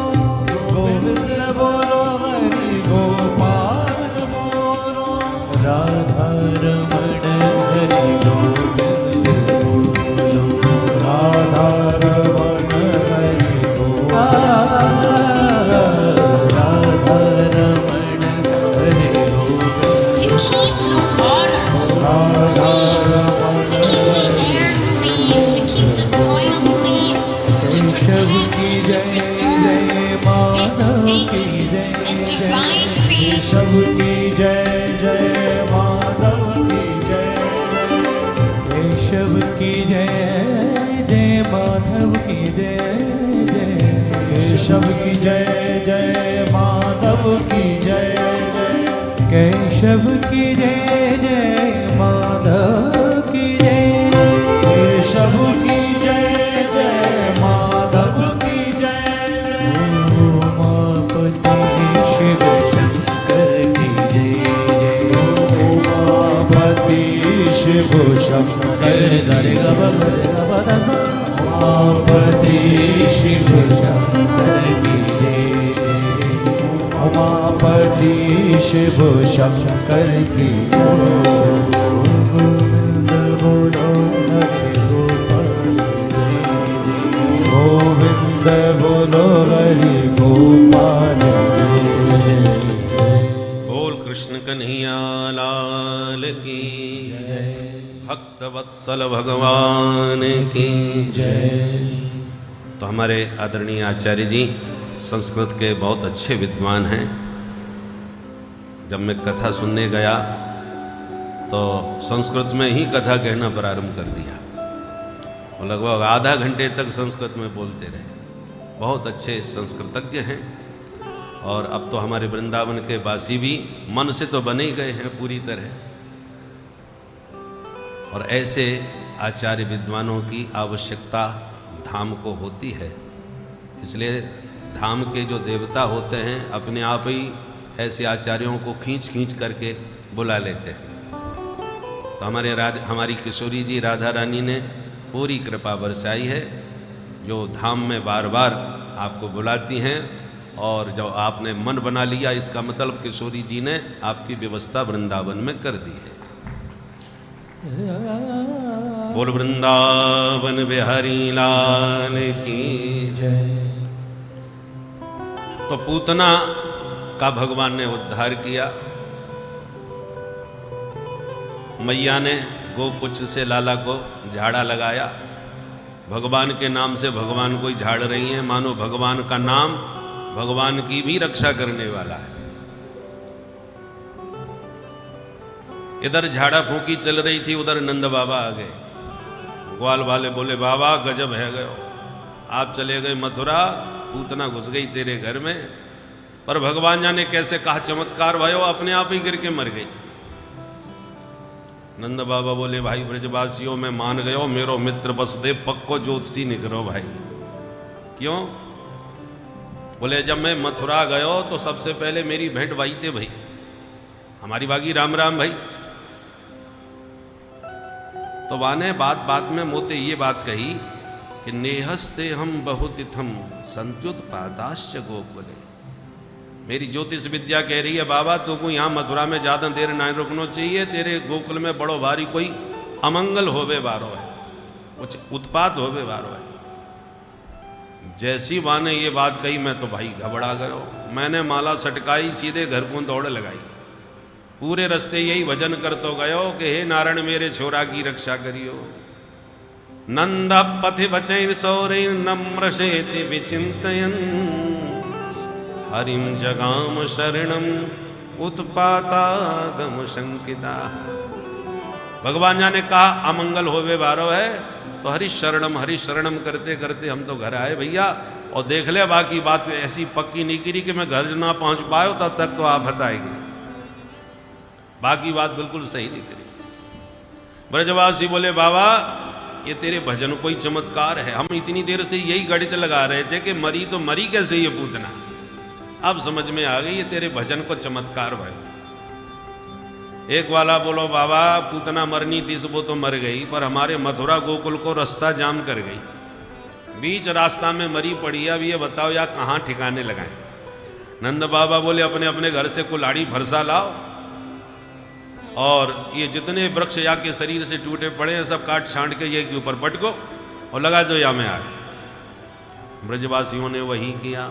गोविंद बोलो हरि गोपाल बोलो, राधा रमण हरि गोविंद बोलो, राधा रमण हरि की जय and जय divine creation. केशव की जय जय माधव की जय केशव की जय जय माधव की जय जय केशव की जय जय माधव की जय जय केशव की जय जय माधव की जय केशव की जय जय माधव की जय उमापति शिव शंकर की जय उमापति शिव शंकर उमापति शिव शंकर की जय उमापति शिव शंकर की गोविंद बोलो हरि गोपाल बोल कृष्ण कन्हैया लाल की भक्त वत्सल भगवान की जय। तो हमारे आदरणीय आचार्य जी संस्कृत के बहुत अच्छे विद्वान हैं। जब मैं कथा सुनने गया तो संस्कृत में ही कथा कहना प्रारंभ कर दिया और लगभग आधा घंटे तक संस्कृत में बोलते रहे। बहुत अच्छे संस्कृतज्ञ हैं और अब तो हमारे वृंदावन के वासी भी मन से तो बने ही गए हैं पूरी तरह। और ऐसे आचार्य विद्वानों की आवश्यकता धाम को होती है, इसलिए धाम के जो देवता होते हैं अपने आप ही ऐसे आचार्यों को खींच खींच करके बुला लेते हैं। तो हमारी किशोरी जी राधा रानी ने पूरी कृपा बरसाई है, जो धाम में बार बार आपको बुलाती हैं। और जब आपने मन बना लिया, इसका मतलब किशोरी जी ने आपकी व्यवस्था वृंदावन में कर दी है। बोल वृंदावन बिहारी लाल की जय। तो पूतना का भगवान ने उद्धार किया। मैया ने गोपुच्छ से लाला को झाड़ा लगाया। भगवान के नाम से भगवान को ही झाड़ रही हैं, मानो भगवान का नाम भगवान की भी रक्षा करने वाला है। इधर झाड़ा फूंकी चल रही थी, उधर नंद बाबा आ गए। ग्वाल वाले बोले बाबा गजब है गयो, आप चले गए मथुरा, पूतना घुस गई तेरे घर में। पर भगवान जाने कैसे कहा चमत्कार भयो, अपने आप ही गिर के मर गई। नंद बाबा बोले भाई ब्रजवासियों में मान गयो, मेरो मित्र वसुदेव पक्को ज्योतिषी निकलो भाई। क्यों? बोले जब मैं मथुरा गयो तो सबसे पहले मेरी भेंट वाई थे भाई, हमारी बागी राम राम भाई। तो वाने बात बात में मोते ये बात कही कि नेहस्ते हम बहुत इथम संत्युत्पादाश्च गोकुले। मेरी ज्योतिष विद्या कह रही है बाबा तुमको यहाँ मथुरा में ज्यादा देर ना रुकना चाहिए, तेरे गोकुल में बड़ो भारी कोई अमंगल होवे बारो है, कुछ उत्पात होवे बारो है। जैसी माँ ने ये बात कही मैं तो भाई घबरा गयो। मैंने माला सटकाई, सीधे घर को दौड़ लगाई। पूरे रास्ते यही भजन कर तो गयो कि हे नारायण मेरे छोरा की रक्षा करियो। नंद पथि बचैन सौरे नम्रशेति विचिंतयन हरिम जगाम शरणम उत्पातागम शंकिता। भगवान जी ने कहा अमंगल होवे बारो है तो हरिशरणम करते करते हम तो घर आए भैया। और देख ले बाकी बात ऐसी पक्की नहीं करी कि मैं घर ना पहुंच पायो तब तक तो आफत आएगी। बाकी बात बिल्कुल सही नहीं करी। ब्रजवासी बोले बाबा ये तेरे भजन कोई चमत्कार है, हम इतनी देर से यही गणित लगा रहे थे कि मरी तो मरी कैसे ये पूतना। अब समझ में आ गई ये तेरे भजन को चमत्कार भाई। एक वाला बोलो बाबा पूतना मरनी थी वो तो मर गई, पर हमारे मथुरा गोकुल को रास्ता जाम कर गई, बीच रास्ता में मरी पड़ी। अब ये बताओ या कहाँ ठिकाने लगाएं। नंद बाबा बोले अपने अपने घर से कुल्हाड़ी फरसा लाओ और ये जितने वृक्ष या के शरीर से टूटे पड़े हैं सब काट छांट के ये के ऊपर पटको और लगा दो या में आग। ब्रजवासियों ने वही किया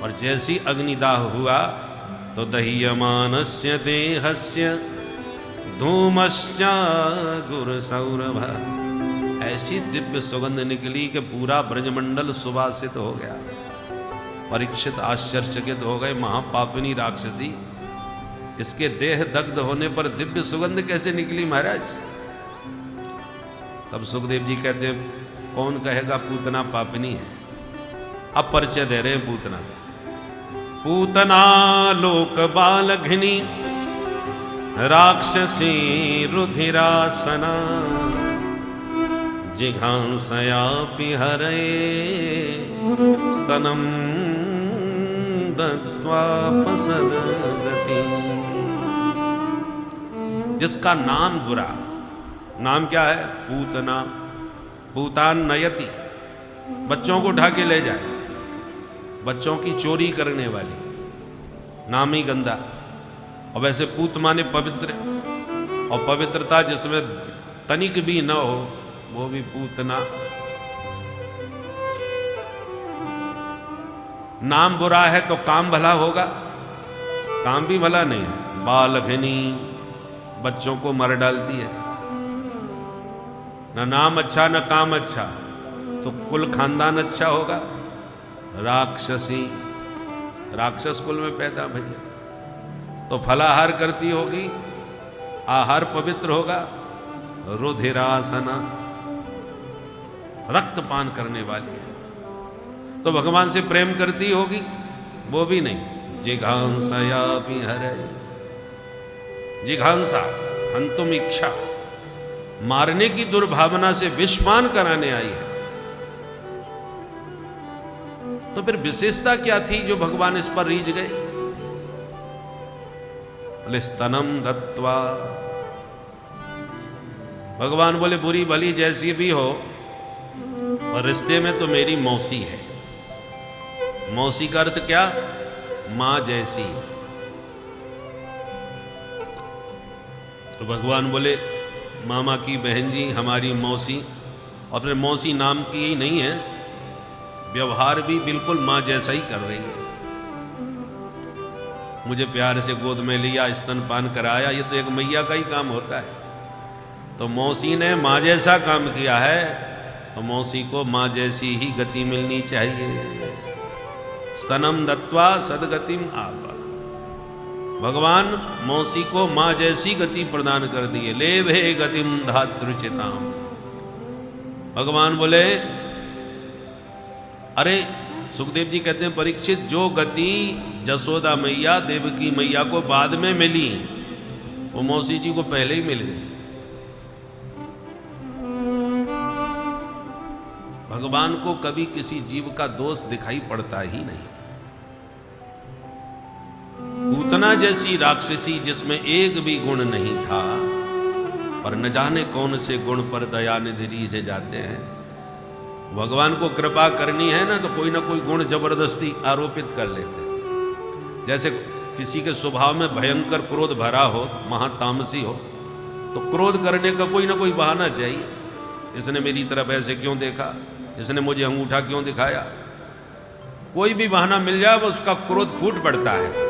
और जैसी अग्निदाह हुआ तो दह्यमानस्य देहस्य धूमश्चा गुरु सौरभ, ऐसी दिव्य सुगंध निकली कि पूरा ब्रजमंडल सुवासित हो गया। परीक्षित आश्चर्यचकित हो गए, महापापिनी राक्षसी, इसके देह दग्ध होने पर दिव्य सुगंध कैसे निकली महाराज? तब सुखदेव जी कहते हैं, कौन कहेगा पूतना पापिनी है? अब परिचय दे रहे हैं पूतना। पूतना लोक बालघिनी राक्षसी रुधिरासना जिघांसयापि हरे स्तनम दत्वा पसदगति। जिसका नाम बुरा, नाम क्या है? पूतना। पूतान नयति, बच्चों को उठा के ले जाए, बच्चों की चोरी करने वाली, नाम ही गंदा। और वैसे पूत माने पवित्र, और पवित्रता जिसमें तनिक भी न हो वो भी पूतना। नाम बुरा है तो काम भला होगा? काम भी भला नहीं है। बालघनी, बच्चों को मर डालती है। न नाम अच्छा न काम अच्छा, तो कुल खानदान अच्छा होगा? राक्षसी, राक्षस कुल में पैदा भैया, तो फलाहार करती होगी, आहार पवित्र होगा। रुधिरासना, रक्तपान करने वाली है, तो भगवान से प्रेम करती होगी, वो भी नहीं। जिघांसयापि हरे, जिघांसा हंतुम इच्छा, मारने की दुर्भावना से विषपान कराने आई है। तो फिर विशेषता क्या थी जो भगवान इस पर रीझ गए? बोले स्तनम दत्वा। भगवान बोले बुरी भली जैसी भी हो, और रिश्ते में तो मेरी मौसी है। मौसी का अर्थ क्या? मां जैसी। तो भगवान बोले मामा की बहन जी, हमारी मौसी, और फिर मौसी नाम की ही नहीं है, व्यवहार भी बिल्कुल मां जैसा ही कर रही है। मुझे प्यार से गोद में लिया, स्तनपान कराया, ये तो एक मैया का ही काम होता है। तो मौसी ने मां जैसा काम किया है, तो मौसी को मां जैसी ही गति मिलनी चाहिए। स्तनम दत्वा सदगतिम आप। भगवान मौसी को मां जैसी गति प्रदान कर दिए। लेभे गतिम धातृचिताम। भगवान बोले, अरे सुखदेव जी कहते हैं, परीक्षित, जो गति जसोदा मैया देवकी मैया को बाद में मिली, वो मौसी जी को पहले ही मिल गई। भगवान को कभी किसी जीव का दोष दिखाई पड़ता ही नहीं। पूतना जैसी राक्षसी जिसमें एक भी गुण नहीं था, पर न जाने कौन से गुण पर दया निधि रीझे जाते हैं। भगवान को कृपा करनी है ना, तो कोई ना कोई गुण जबरदस्ती आरोपित कर लेते हैं। जैसे किसी के स्वभाव में भयंकर क्रोध भरा हो, महातामसी हो, तो क्रोध करने का कोई ना कोई बहाना चाहिए। इसने मेरी तरफ ऐसे क्यों देखा, इसने मुझे अंगूठा क्यों दिखाया, कोई भी बहाना मिल जाए, वो उसका क्रोध फूट पड़ता है।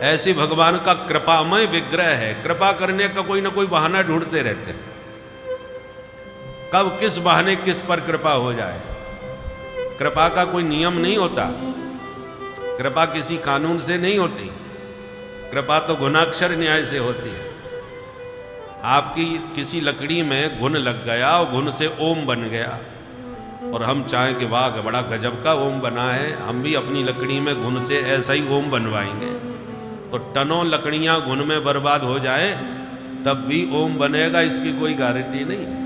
ऐसे भगवान का कृपामय विग्रह है, कृपा करने का कोई ना कोई बहाना ढूंढते रहते हैं। कब किस बहाने किस पर कृपा हो जाए। कृपा का कोई नियम नहीं होता, कृपा किसी कानून से नहीं होती, कृपा तो गुणाक्षर न्याय से होती है। आपकी किसी लकड़ी में घुन लग गया और घुन से ओम बन गया, और हम चाहें कि वाह बड़ा गजब का ओम बना है, हम भी अपनी लकड़ी में घुन से ऐसा ही ओम बनवाएंगे, तो टनों लकड़ियां घुन में बर्बाद हो जाएं, तब भी ओम बनेगा, इसकी कोई गारंटी नहीं है।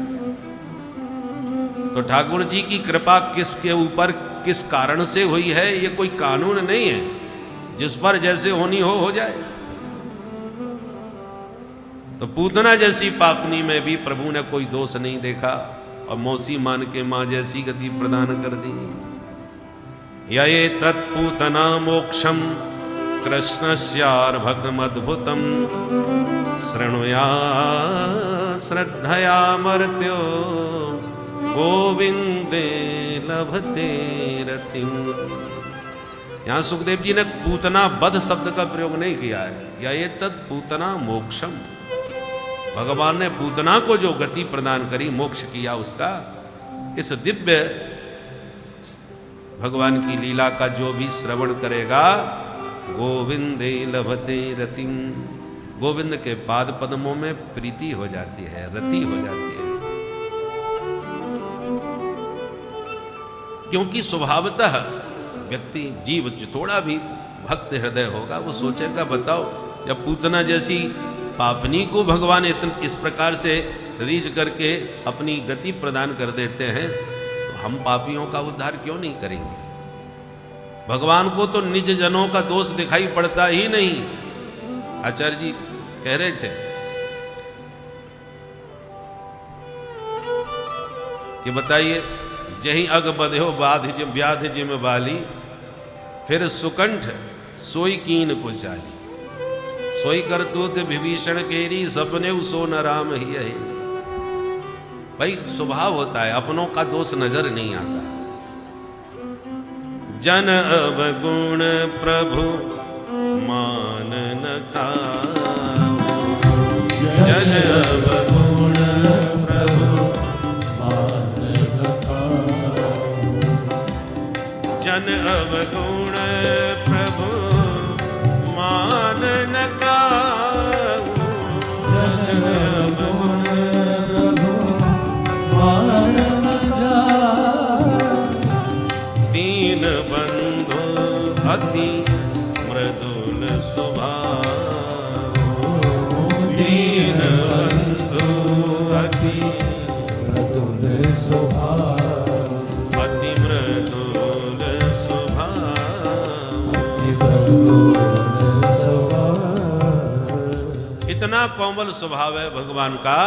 तो ठाकुर जी की कृपा किसके ऊपर किस कारण से हुई है, ये कोई कानून नहीं है, जिस पर जैसे होनी हो जाए। तो पूतना जैसी पापनी में भी प्रभु ने कोई दोष नहीं देखा, और मौसी मान के मां जैसी गति प्रदान कर दी। ये तत्पूतना मोक्षम कृष्णस्यार्भकमद्भुतम शृणुया श्रद्धया मर्त्यो गोविंदे लभते रतिम। यहां सुखदेव जी ने पूतना वध शब्द का प्रयोग नहीं किया है। या ये तत्पूतना मोक्षम, भगवान ने पूतना को जो गति प्रदान करी, मोक्ष किया उसका, इस दिव्य भगवान की लीला का जो भी श्रवण करेगा, गोविंदे लभते रतिम, गोविंद के पाद पद्मों में प्रीति हो जाती है, रति हो जाती है। क्योंकि स्वभावतः व्यक्ति जीव थोड़ा भी भक्त हृदय होगा, वो सोचेगा बताओ, जब पूतना जैसी पापनी को भगवान इस प्रकार से रीच करके अपनी गति प्रदान कर देते हैं, तो हम पापियों का उद्धार क्यों नहीं करेंगे? भगवान को तो निज जनों का दोष दिखाई पड़ता ही नहीं। आचार्य जी कह रहे थे कि बताइए, जही अग बध्यो व्याध जिम बाली, फिर सुकंठ सोई कीन को चाली, सोई करतूत विभीषण केरी, सपने सो न राम ही है। भाई स्वभाव होता है, अपनों का दोष नजर नहीं आता। जन अवगुण प्रभु मान न खाओ, जन अवगुण प्रभु मान न खाओ, जन अवगुण प्रभु मान न खाओ, जन अवगुण प्रभु मान न खाओ, दीन बंधु अति मृदुल स्वभाव, दीन बंधु अति मृदुल स्वभाव, अति मृदुल स्वभाव, इतना कोमल स्वभाव है भगवान का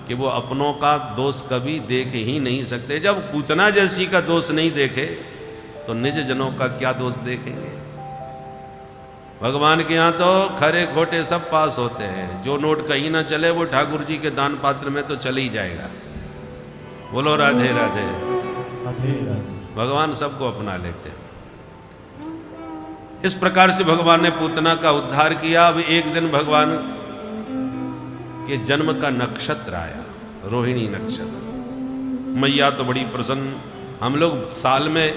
कि वो अपनों का दोष कभी देख ही नहीं सकते। जब पूतना जैसी का दोष नहीं देखे तो निज जनों का क्या दोष देखेंगे? भगवान के यहाँ तो खरे खोटे सब पास होते हैं। जो नोट कहीं ना चले वो ठाकुर जी के दान पात्र में तो चल ही जाएगा। बोलो राधे राधे। भगवान सबको अपना लेते हैं। इस प्रकार से भगवान ने पूतना का उद्धार किया। अब एक दिन भगवान के जन्म का नक्षत्र आया, रोहिणी नक्षत्र। मैया तो बड़ी प्रसन्न। हम लोग साल में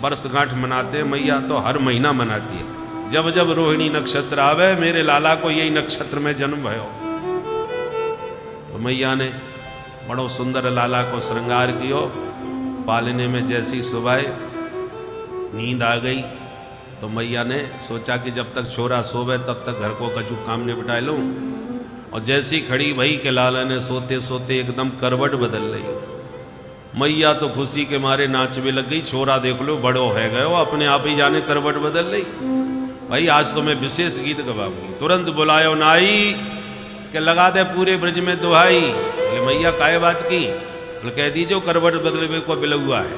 वर्षगांठ मनाते हैं, मैया तो हर महीना मनाती है। जब जब रोहिणी नक्षत्र आवे, मेरे लाला को यही नक्षत्र में जन्म भयो। तो मैया ने बड़ो सुंदर लाला को श्रृंगार कियो। पालने में जैसी सुबह नींद आ गई तो मैया ने सोचा कि जब तक छोरा सोवे तब तक घर को कछु काम निपटा लूं। और जैसी खड़ी भई के लाला ने सोते सोते एकदम करवट बदल रही। मैया तो खुशी के मारे नाचने लग गई। छोरा देख लो बड़ो है गयो, अपने आप ही जाने करवट बदल रही। भाई आज तो मैं विशेष गीत गवाऊंगी। तुरंत बुलायो नाई के लगा दे पूरे ब्रज में दुहाई। बोले मैया काय बात की? बोले कह दीजो करवट बदलवे को बिलुआ है।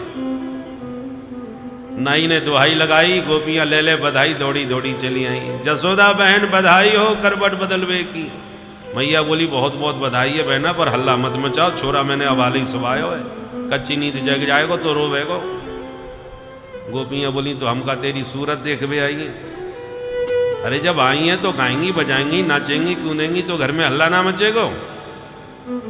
नाई ने दुहाई लगाई, गोपियां ले ले बधाई, दौड़ी दौड़ी चली आई। जसोदा बहन बधाई हो करवट बदलवे की। मैया बोली बहुत बहुत बधाई है बहना, पर हल्ला मत मचाओ। छोरा मैंने अवाली सुबायो है, कच्ची नींद जग जाएगो तो रोवेगो। गोपियां बोली तो हमका तेरी सूरत देखवे आई है। अरे जब आई हैं तो गाएंगी बजाएंगी नाचेंगी कूदेंगी तो घर में हल्ला ना मचेगो।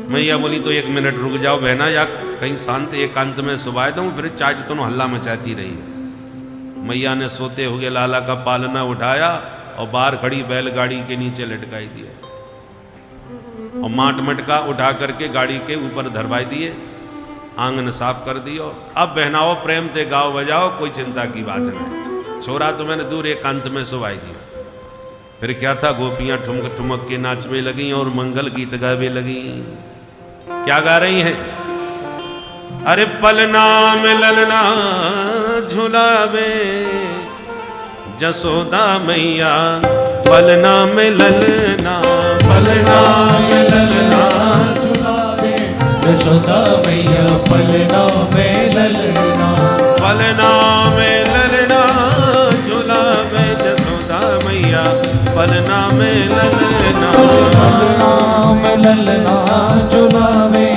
मैया बोली तो 1 मिनट रुक जाओ बहना, या कहीं शांत एकांत में सुबह दूं, फिर चाच तुम हल्ला मचाती रही। मैया ने सोते हुए लाला का पालना उठाया और बाहर खड़ी बैलगाड़ी के नीचे लटकाई दिया और माट मटका उठा करके गाड़ी के ऊपर धरवाई दिए। आंगन साफ कर दियो। अब बहनाओ प्रेम ते गाओ बजाओ, कोई चिंता की बात नहीं। छोरा तो मैंने दूर एकांत में सुवाई दिया। फिर क्या था, गोपियां ठुमक ठुमक के नाचने लगी और मंगल गीत गावे लगी। क्या गा रही हैं? अरे पलना में ललना झुलावे जसोदा मैया, पलना में ललना, पलना में ललना झुलावे यशोदा मैया, पलना में ललना, पलना में ललना झुलावे जसोदा मैया, पलना में ललना, पलना में ललना झुलावे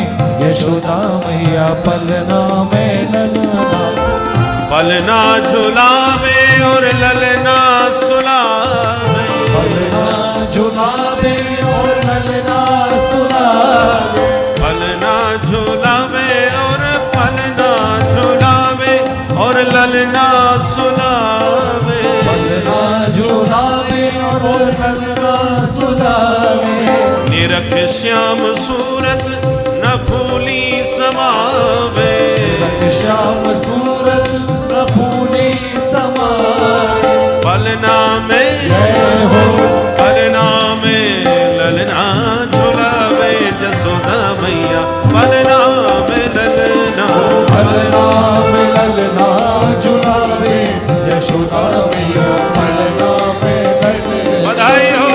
यशोदा मैया, पलना में ललना, पलना झुलावे और ललना सुलावे, पलना झुलावे और ललना सुलावे, पलना झुलावे और पलना झुलावे और ललना ललना सुलावे। निरख श्याम सूरत न फूली समावे। श्याम सूरत न फूली समावे। पलना में जय हो पलना में ललना झुलावे जसोदा मैया। पलना में ललना पलना में ललना झुलावे यशोदा मैया। पलना में ललना। बधाई हो।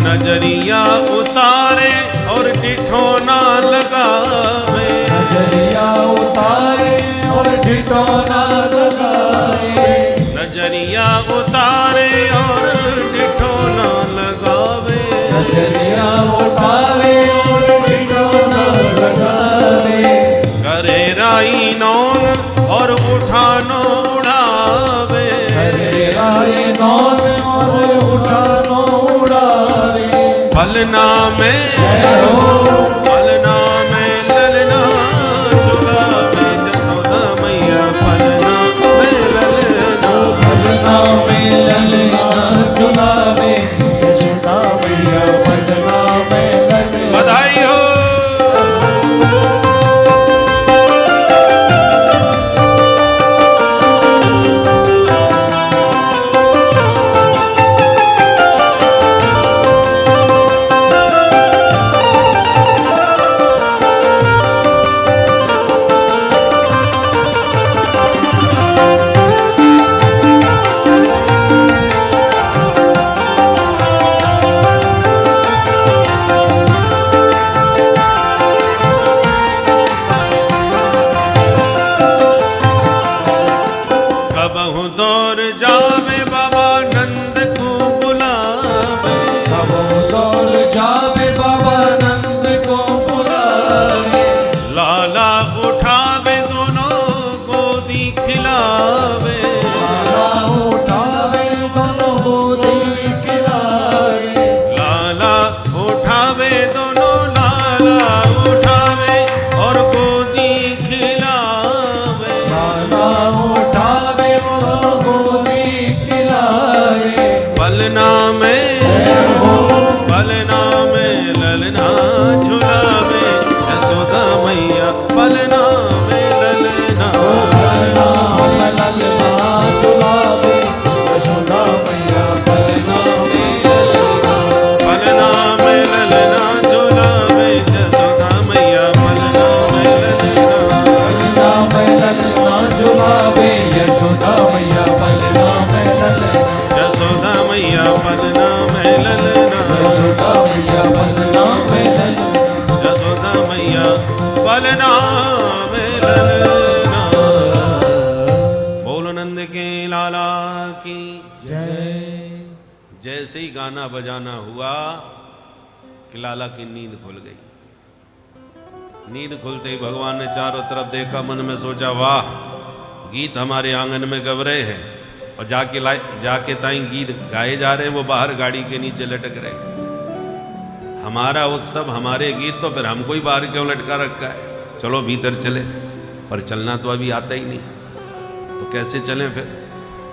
नजरिया उतारे और ठिठोना लगावे। नजरिया उतारे और ठिठोना लगावे। नजरिया उतारे और ठिठोना लगावे। नजरिया उतारे और ठिठोना लगावे। करे राई नौन और उठानो उड़ावे। हरे राय नौन और उठानो उड़ावे। पलना में पलना में ललना झुलावे जसोदा मैया। पलना में ललना पलना में ललना सुनावे यशोदा मैया। पलना में ललना। बधाई हो। कबहु दौर जावे बाबा नंद को बुलावे। कबो दौर जावे बाबा नंद को बुलावे। लाला उठावे दोनों गोदी खिलावे। लाला उठावे दोनों गोदी खिलावे। लाला उठावे दोनों लाला उठावे और गोदी खिलावे। लाला उठावे वो गोदी खिलावे। पलना में ललना झुलावे यशोदा मैया। पलना में ललना पलना में ललना झुलावे यशोदा मैया। पलना में ललना। पलना में ललना झुलावे यशोदा मैया। पलना में ललना पलना में ललना झुलावे यशोदा मैया। पलना में ललना। यशोदा मैया। पलना में ललना यशोदा मैया। पलना में ललना। यशोदा मैया। पलना में ललना। बोल नंद के लाला की। जय। जैसे ही गाना बजाना हुआ कि लाला की नींद खुल गई। नींद खुलते ही भगवान ने चारों तरफ देखा, मन में सोचा वाह गीत हमारे आंगन में गव रहे हैं और जाके ताई गीत गाए जा रहे हैं, वो बाहर गाड़ी के नीचे लटक रहे। हमारा उत्सव हमारे गीत, तो फिर हमको ही बाहर क्यों लटका रखा है। चलो भीतर चले, पर चलना तो अभी आता ही नहीं, तो कैसे चलें फिर।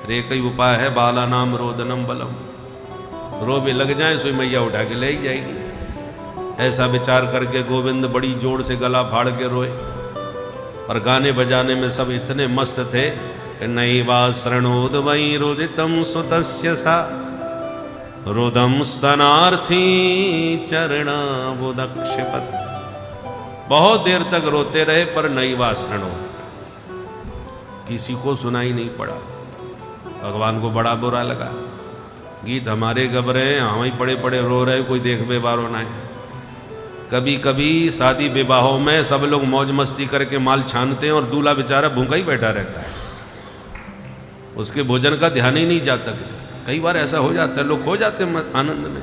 रे कई उपाय है, बाला नाम रोदनम बलम। रोबे लग जाए सोई मैया उठा के ले ही जाएगी। ऐसा विचार करके गोविंद बड़ी जोर से गला फाड़ के रोए। और गाने बजाने में सब इतने मस्त थे कि नैवा शरणोद वही रुदितम सुतस्य सा रुदम स्तनार्थी चरणाबुदक्षिपत। बहुत देर तक रोते रहे पर नैवा शरणो, किसी को सुनाई नहीं पड़ा। भगवान को बड़ा बुरा लगा। गीत हमारे गब रहे हैं, हम ही पड़े पड़े रो रहे, कोई देख बेबारो ना है। कभी कभी शादी विवाहों में सब लोग मौज मस्ती करके माल छानते हैं और दूल्हा बेचारा भूखा ही बैठा रहता है। उसके भोजन का ध्यान ही नहीं जाता किसी। कई बार ऐसा हो जाता है, लोग खो जाते हैं आनंद में।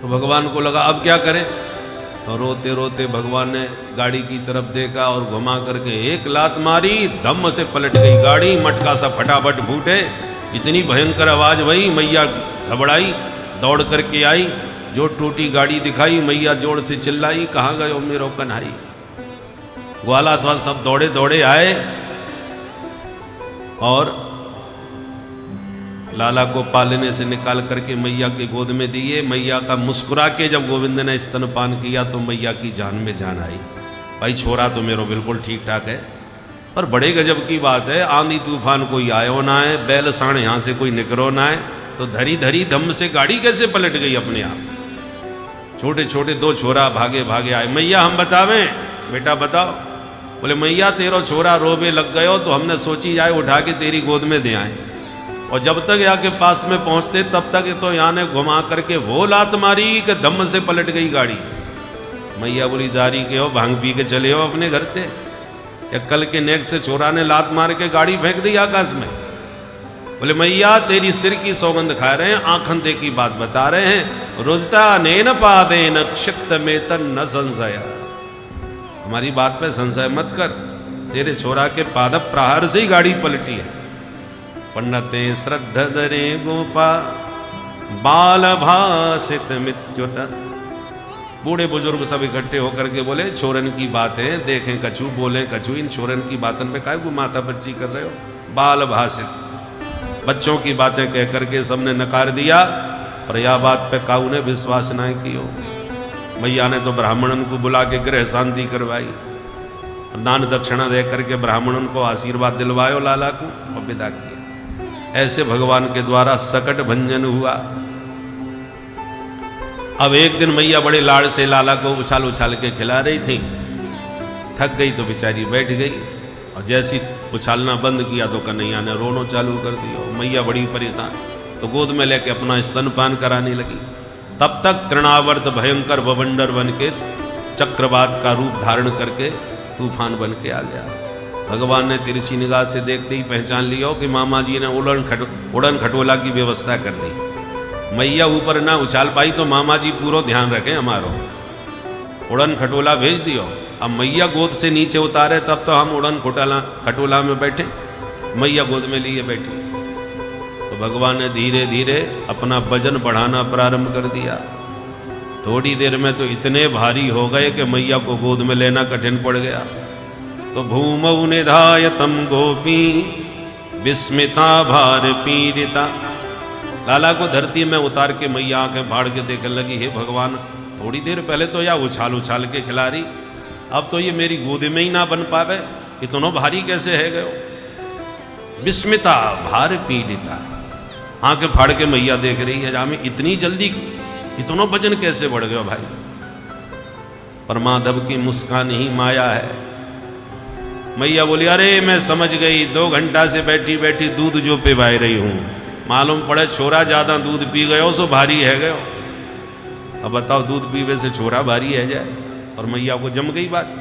तो भगवान को लगा अब क्या करें, तो रोते रोते भगवान ने गाड़ी की तरफ देखा और घुमा करके एक लात मारी, धम्म से पलट गई गाड़ी, मटका सा फटाफट फूटे, इतनी भयंकर आवाज भई, मैया घबराई, दौड़ करके आई, जो टूटी गाड़ी दिखाई, मैया जोर से चिल्लाई, कहाँ गए हो मेरो कन्हाई। ग्वाला था सब दौड़े दौड़े आए और लाला को पालने से निकाल करके मैया के गोद में दिए। मैया का मुस्कुरा के जब गोविंद ने स्तनपान किया तो मैया की जान में जान आई। भाई छोरा तो मेरो बिल्कुल ठीक ठाक है, पर बड़े गजब की बात है, आंधी तूफान कोई आयो ना है, बैल साण यहाँ से कोई निकरो ना है, तो धरी धरी दम से गाड़ी कैसे पलट गई अपने आप। छोटे छोटे दो छोरा भागे भागे आए, मैया हम बतावें, बेटा बताओ। बोले मैया तेरा छोरा रोबे लग गयो तो हमने सोची जाए उठा के तेरी गोद में दे आए, और जब तक यहाँ के पास में पहुँचते तब तक तो यहाँ ने घुमा करके वो लात मारी कि दम से पलट गई गाड़ी। मैया बोली दारी के हो, भांग पी के चले हो अपने घर से, या कल के नेक से छोरा ने लात मार के गाड़ी फेंक दी आकाश में। बोले मैया तेरी सिर की सौगंध खा रहे हैं, आंखन दे की बात बता रहे हैं, रुदता नैन पादेन क्षिप्त में तन न संशय। हमारी बात पे संशय मत कर, तेरे छोरा के पाद प्रहार से ही गाड़ी पलटी है। पन्नते श्रद्धा दरे गोपा बाल भासित मित्युत। बूढ़े बुजुर्ग सब इकट्ठे होकर के बोले छोरन की बातें देखें कछु, बोले कछु, इन छोरन की बातन पे काहे को माता बच्ची कर रहे हो। बाल भासित, बच्चों की बातें कह करके सबने नकार दिया, पर यह बात पे काऊ ने विश्वास न कियो। मैया ने तो ब्राह्मणन को बुला के गृह शांति करवाई, दान दक्षिणा दे करके ब्राह्मणन को आशीर्वाद दिलवायो लाला को और विदा किए। ऐसे भगवान के द्वारा सकट भंजन हुआ। अब एक दिन मैया बड़े लाड़ से लाला को उछाल उछाल के खिला रही थी, थक गई तो बेचारी बैठ गई, और जैसी उछालना बंद किया तो कन्हैया ने रोनो चालू कर दिया। मैया बड़ी परेशान, तो गोद में लेके अपना स्तनपान कराने लगी। तब तक तृणावर्त भयंकर बवंडर बन के चक्रवात का रूप धारण करके तूफान बन के आ गया। भगवान ने तिरछी निगाह से देखते ही पहचान लिया कि मामा जी ने उड़न खटोला की व्यवस्था कर दी। मैया ऊपर ना उछाल पाई तो मामा जी पूरा ध्यान रखें हमारो, उड़न खटोला भेज दियो। अब मैया गोद से नीचे उतारे तब तो हम उड़न खटोला में बैठे, मैया गोद में लिए बैठी। तो भगवान ने धीरे धीरे अपना वजन बढ़ाना प्रारंभ कर दिया। थोड़ी देर में तो इतने भारी हो गए कि मैया को गोद में लेना कठिन पड़ गया। तो भूमौ निधाय तम गोपी विस्मिता भार पीड़िता। लाला को धरती में उतार के मैया आंखें फाड़ के देखने लगी, हे भगवान थोड़ी देर पहले तो या उछाल उछाल के खिला रही, अब तो ये मेरी गोद में ही ना बन पावे, इतना भारी कैसे है गयो। विस्मिता भार पीड़िता, आंखें फाड़ के मैया देख रही है, हमें इतनी जल्दी इतना वजन कैसे बढ़ गया भाई। पर माधव की मुस्कान ही माया है। मैया बोली अरे मैं समझ गई, 2 घंटा से बैठी बैठी दूध जो पिवाई रही हूं, मालूम पड़े छोरा ज्यादा दूध पी गयो सो भारी है गयो। अब बताओ दूध पीवे से छोरा भारी है जाए। और मैया को जम गई बात,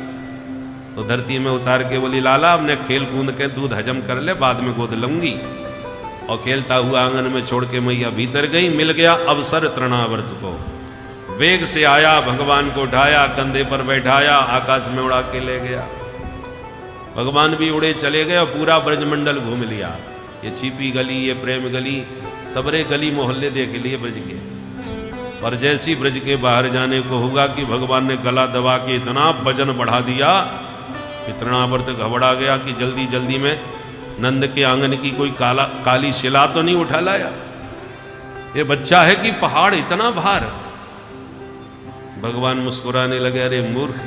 तो धरती में उतार के बोली लाला हमने खेल कूद के दूध हजम कर ले, बाद में गोद लूंगी। और खेलता हुआ आंगन में छोड़ के मैया भीतर गई। मिल गया अवसर तृणावर्त को, वेग से आया, भगवान को उठाया, कंधे पर बैठाया, आकाश में उड़ा के ले गया। भगवान भी उड़े चले गए और पूरा ब्रजमंडल घूम लिया। ये छिपी गली, ये प्रेम गली, सबरे गली मोहल्ले देख लिए ब्रज के। और जैसी ब्रज के बाहर जाने को होगा कि भगवान ने गला दबा के इतना वजन बढ़ा दिया कि तृणावर्त घबरा गया कि जल्दी जल्दी में नंद के आंगन की कोई काली शिला तो नहीं उठा लाया, ये बच्चा है कि पहाड़ इतना भार। भगवान मुस्कुराने लगे, अरे मूर्ख,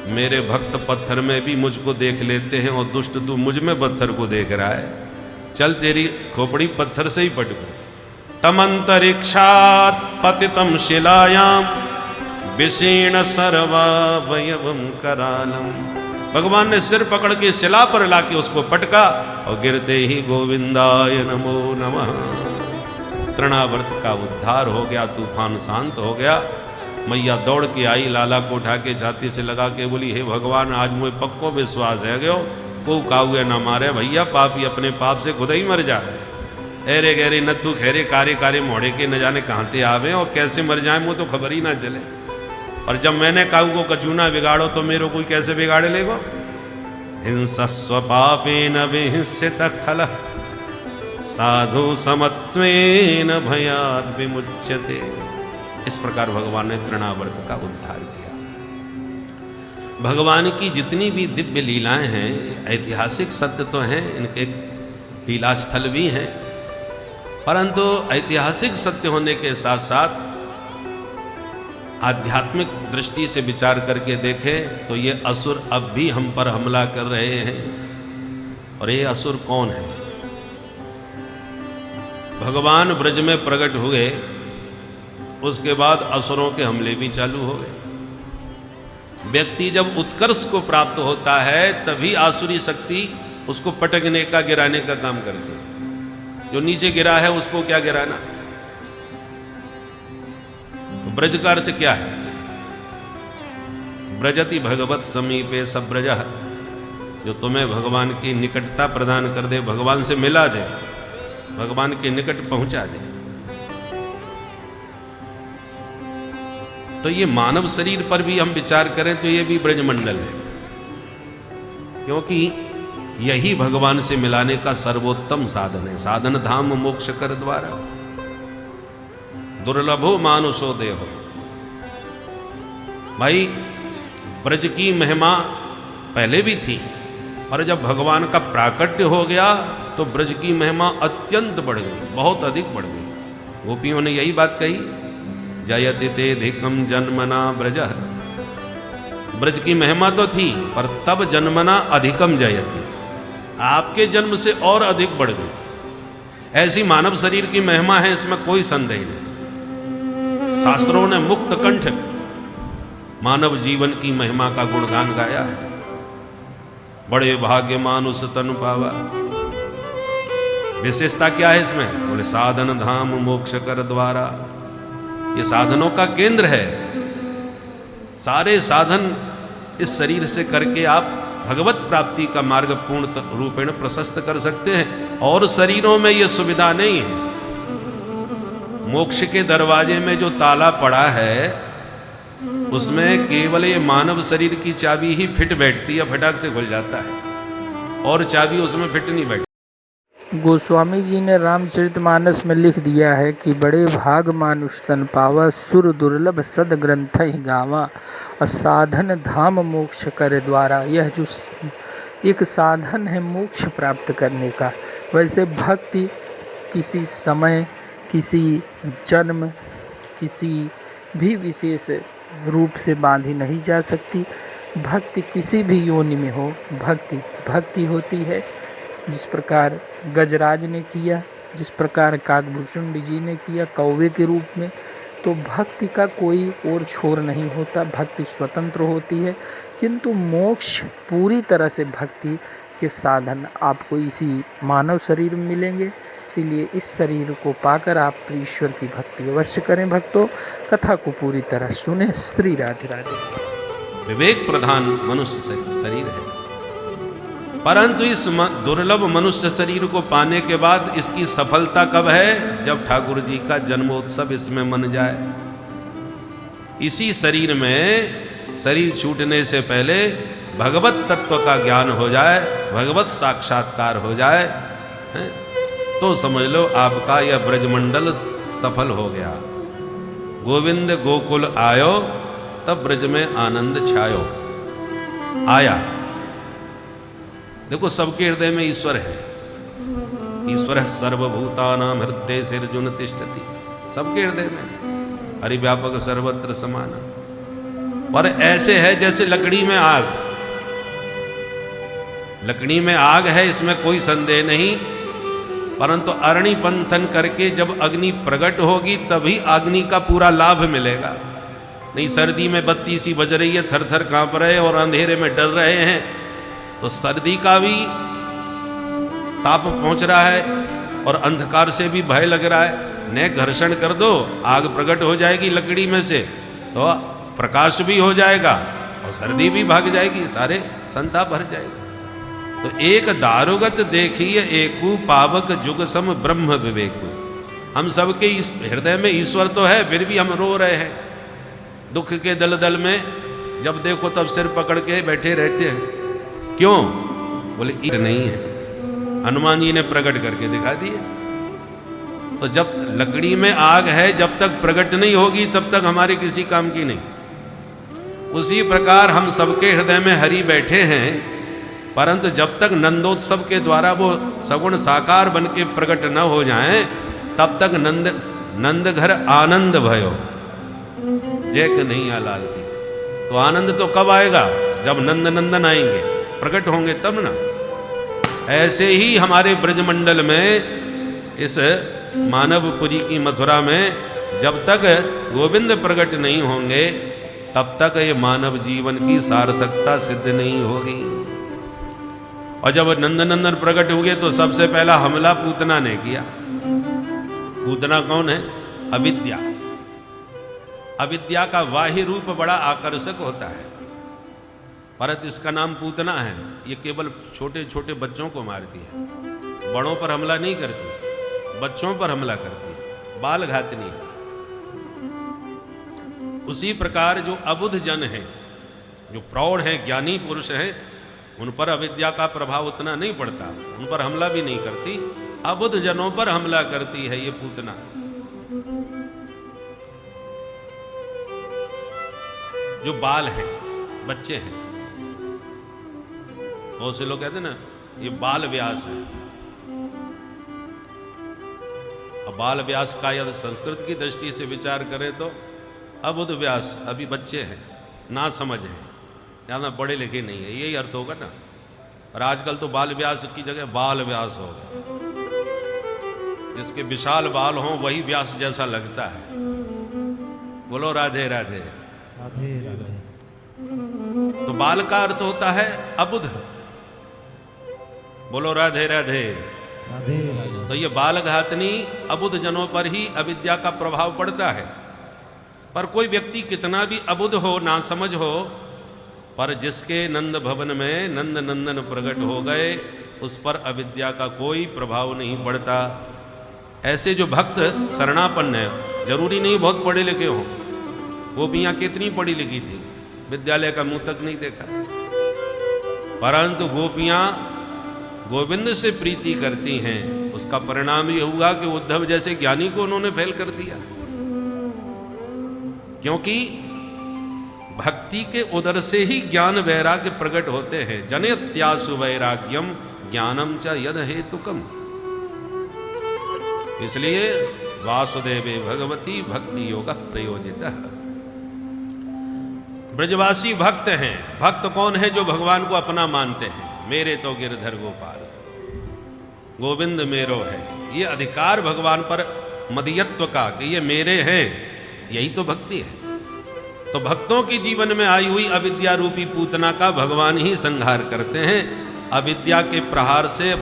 मेरे भक्त पत्थर में भी मुझको देख लेते हैं और दुष्ट तू मुझ में पत्थर को देख रहा है। चल तेरी खोपड़ी पत्थर से ही पटको। तमंतरिक्षात पतितम शिलायाम विषीण सर्वावयवम करालम। भगवान ने सिर पकड़ के शिला पर लाके उसको पटका और गिरते ही गोविंदाय नमो नमः। तृणावर्त का उद्धार हो गया, तूफान शांत हो गया। मैया दौड़ के आई, लाला को उठा के छाती से लगा के बोली, हे भगवान आज मुझे पक्को विश्वास है गयो को काउए ना मारे भैया, पापी अपने पाप से खुद ही मर जा रहे। एरे गहरे नथु खैरे कारे कारे मोड़े के न जाने कहाँ से आवे और कैसे मर जाए वो तो खबर ही ना चले। और जब मैंने काऊ को कचूना बिगाड़ो तो मेरे कोई कैसे बिगाड़े लेगो। हिंसस्व पापेन विहिंसित खल साधु समत्वेन भयाद विमुच्यते। इस प्रकार भगवान ने तृणावर्त का उद्धार किया। भगवान की जितनी भी दिव्य लीलाएं हैं, ऐतिहासिक सत्य तो हैं, इनके लीला स्थल भी हैं, परंतु ऐतिहासिक सत्य होने के साथ साथ आध्यात्मिक दृष्टि से विचार करके देखें तो ये असुर अब भी हम पर हमला कर रहे हैं। और ये असुर कौन है? भगवान ब्रज में प्रकट हुए, उसके बाद असुरों के हमले भी चालू हो गए। व्यक्ति जब उत्कर्ष को प्राप्त होता है तभी आसुरी शक्ति उसको पटकने का, गिराने का काम करती है। जो नीचे गिरा है उसको क्या गिराना? तो ब्रज का अर्थ क्या है? ब्रजति भगवत समीपे सब्रज, जो तुम्हें भगवान की निकटता प्रदान कर दे, भगवान से मिला दे, भगवान के निकट पहुंचा दे। तो ये मानव शरीर पर भी हम विचार करें तो ये भी ब्रजमंडल है, क्योंकि यही भगवान से मिलाने का सर्वोत्तम साधन है। साधन धाम मोक्ष कर द्वारा, दुर्लभो मानुषो देहो। भाई ब्रज की महिमा पहले भी थी, और जब भगवान का प्राकट्य हो गया तो ब्रज की महिमा अत्यंत बढ़ गई, बहुत अधिक बढ़ गई। गोपियों ने यही बात कही, जयति ते धिकम जन्मना ब्रज। ब्रज की महिमा तो थी, पर तब जन्मना अधिकम जयति, आपके जन्म से और अधिक बढ़ गई। ऐसी मानव शरीर की महिमा है, इसमें कोई संदेह नहीं। शास्त्रों ने मुक्त कंठ मानव जीवन की महिमा का गुणगान गाया है। बड़े भाग्य मानुष तनु पावा। विशेषता क्या है इसमें? बोले साधन धाम मोक्ष कर द्वारा। ये साधनों का केंद्र है। सारे साधन इस शरीर से करके आप भगवत प्राप्ति का मार्ग पूर्ण रूपेण प्रशस्त कर सकते हैं, और शरीरों में यह सुविधा नहीं है। मोक्ष के दरवाजे में जो ताला पड़ा है उसमें केवल ये मानव शरीर की चाबी ही फिट बैठती है, फटाक से खुल जाता है, और चाबी उसमें फिट नहीं बैठती। गोस्वामी जी ने रामचरितमानस में लिख दिया है कि बड़े भाग मानुष तन पावा, सुर दुर्लभ सद ग्रंथ ही गावा, साधन धाम मोक्ष कर द्वारा। यह जो एक साधन है मोक्ष प्राप्त करने का, वैसे भक्ति किसी समय, किसी जन्म, किसी भी विशेष रूप से बांधी नहीं जा सकती। भक्ति किसी भी योनि में हो, भक्ति होती है। जिस प्रकार गजराज ने किया, जिस प्रकार काकभूषुंड जी ने किया कौवे के रूप में, तो भक्ति का कोई और छोर नहीं होता, भक्ति स्वतंत्र होती है। किंतु मोक्ष पूरी तरह से भक्ति के साधन आपको इसी मानव शरीर में मिलेंगे। इसीलिए इस शरीर को पाकर आप ईश्वर की भक्ति अवश्य करें। भक्तों, कथा को पूरी तरह सुने। श्री राधे राधे। विवेक प्रधान मनुष्य शरीर है, परंतु इस दुर्लभ मनुष्य शरीर को पाने के बाद इसकी सफलता कब है? जब ठाकुर जी का जन्मोत्सव इसमें मन जाए। इसी शरीर में, शरीर छूटने से पहले भगवत तत्व का ज्ञान हो जाए, भगवत साक्षात्कार हो जाए, तो समझ लो आपका यह ब्रजमंडल सफल हो गया। गोविंद गोकुल आयो, तब ब्रज में आनंद छायो। आया, देखो सबके हृदय में ईश्वर है। ईश्वर है सर्वभूतानां हृदय सिर्जुन तिष्ठति। सबके हृदय में हरिव्यापक सर्वत्र समान। पर ऐसे है जैसे लकड़ी में आग। लकड़ी में आग है, इसमें कोई संदेह नहीं, परंतु अरणि पंथन करके जब अग्नि प्रकट होगी तभी अग्नि का पूरा लाभ मिलेगा। नहीं सर्दी में बत्ती सी बज रही है, थर थर कांप रहे और अंधेरे में डर रहे हैं, तो सर्दी का भी ताप पहुंच रहा है और अंधकार से भी भय लग रहा है। ने घर्षण कर दो, आग प्रकट हो जाएगी लकड़ी में से, तो प्रकाश भी हो जाएगा और सर्दी भी भाग जाएगी, सारे संताप हट जाएगा। तो एक दारुगत देखिए एकू पावक जुग सम ब्रह्म विवेकु। हम सबके इस हृदय में ईश्वर तो है, फिर भी हम रो रहे हैं दुख के दलदल में। जब देखो तब सिर पकड़ के बैठे रहते हैं। क्यों? बोले ईट नहीं है। हनुमान जी ने प्रकट करके दिखा दिए। तो जब लकड़ी में आग है, जब तक प्रकट नहीं होगी तब तक हमारे किसी काम की नहीं। उसी प्रकार हम सबके हृदय में हरि बैठे हैं, परंतु जब तक नंदोत्सव के द्वारा वो सगुण साकार बन के प्रकट न हो जाएं, तब तक नंद घर आनंद भयो जैक नहीं आलाल की। तो आनंद तो कब आएगा? जब नंद नंदन आएंगे, प्रकट होंगे तब ना। ऐसे ही हमारे ब्रजमंडल में, इस मानवपुरी की मथुरा में जब तक गोविंद प्रकट नहीं होंगे, तब तक ये मानव जीवन की सार्थकता सिद्ध नहीं होगी। और जब नंदनंदन प्रकट हुए तो सबसे पहला हमला पूतना ने किया। पूतना कौन है? अविद्या। अविद्या का बाह्य रूप बड़ा आकर्षक होता है, परंतु इसका नाम पूतना है। ये केवल छोटे छोटे बच्चों को मारती है, बड़ों पर हमला नहीं करती, बच्चों पर हमला करती है, बाल घातनी। उसी प्रकार जो अबुध जन है, जो प्रौढ़ है, ज्ञानी पुरुष है, उन पर अविद्या का प्रभाव उतना नहीं पड़ता, उन पर हमला भी नहीं करती। अबुध जनों पर हमला करती है ये पूतना। जो बाल हैं, बच्चे हैं, बहुत से लोग कहते हैं ना ये बाल व्यास है। अब बाल व्यास का यदि संस्कृत की दृष्टि से विचार करें तो अबुध व्यास अभी बच्चे हैं, ना समझ हैं, ज़्यादा पढ़े लिखे नहीं है, यही अर्थ होगा ना। और आजकल तो बाल व्यास की जगह बाल व्यास हो गया। जिसके विशाल बाल हों वही व्यास जैसा लगता है। बोलो राधे राधे। राधे राधे। तो बाल का अर्थ होता है अबुध। बोलो राधे राधे। राधे राधे। तो ये बाल घातनी अबुध जनों पर ही अविद्या का प्रभाव पड़ता है। पर कोई व्यक्ति कितना भी अबुध हो, ना समझ हो, पर जिसके नंद भवन में नंद नंदन प्रकट हो गए, उस पर अविद्या का कोई प्रभाव नहीं पड़ता। ऐसे जो भक्त शरणापन्न है, जरूरी नहीं बहुत पढ़े लिखे हों। गोपियाँ कितनी पढ़ी लिखी थी, विद्यालय का मुंह तक नहीं देखा, परंतु गोपियाँ गोविंद से प्रीति करती हैं। उसका परिणाम ये हुआ कि उद्धव जैसे ज्ञानी को उन्होंने फेल कर दिया, क्योंकि भक्ति के उदर से ही ज्ञान वैराग्य प्रकट होते हैं। जनयत्यासु वैराग्यम ज्ञानम च यद हेतुकम। इसलिए वासुदेवे भगवती भक्ति योग प्रयोजित। ब्रजवासी भक्त हैं। भक्त कौन है? जो भगवान को अपना मानते हैं। मेरे तो गिरधर गोपाल, गोविंद मेरो है। ये अधिकार भगवान पर मदीयत्व का कि ये मेरे हैं, यही तो भक्ति है। तो भक्तों के जीवन में आई हुई अविद्या रूपी पूतना का भगवान ही संहार करते हैं। अविद्या के प्रहार से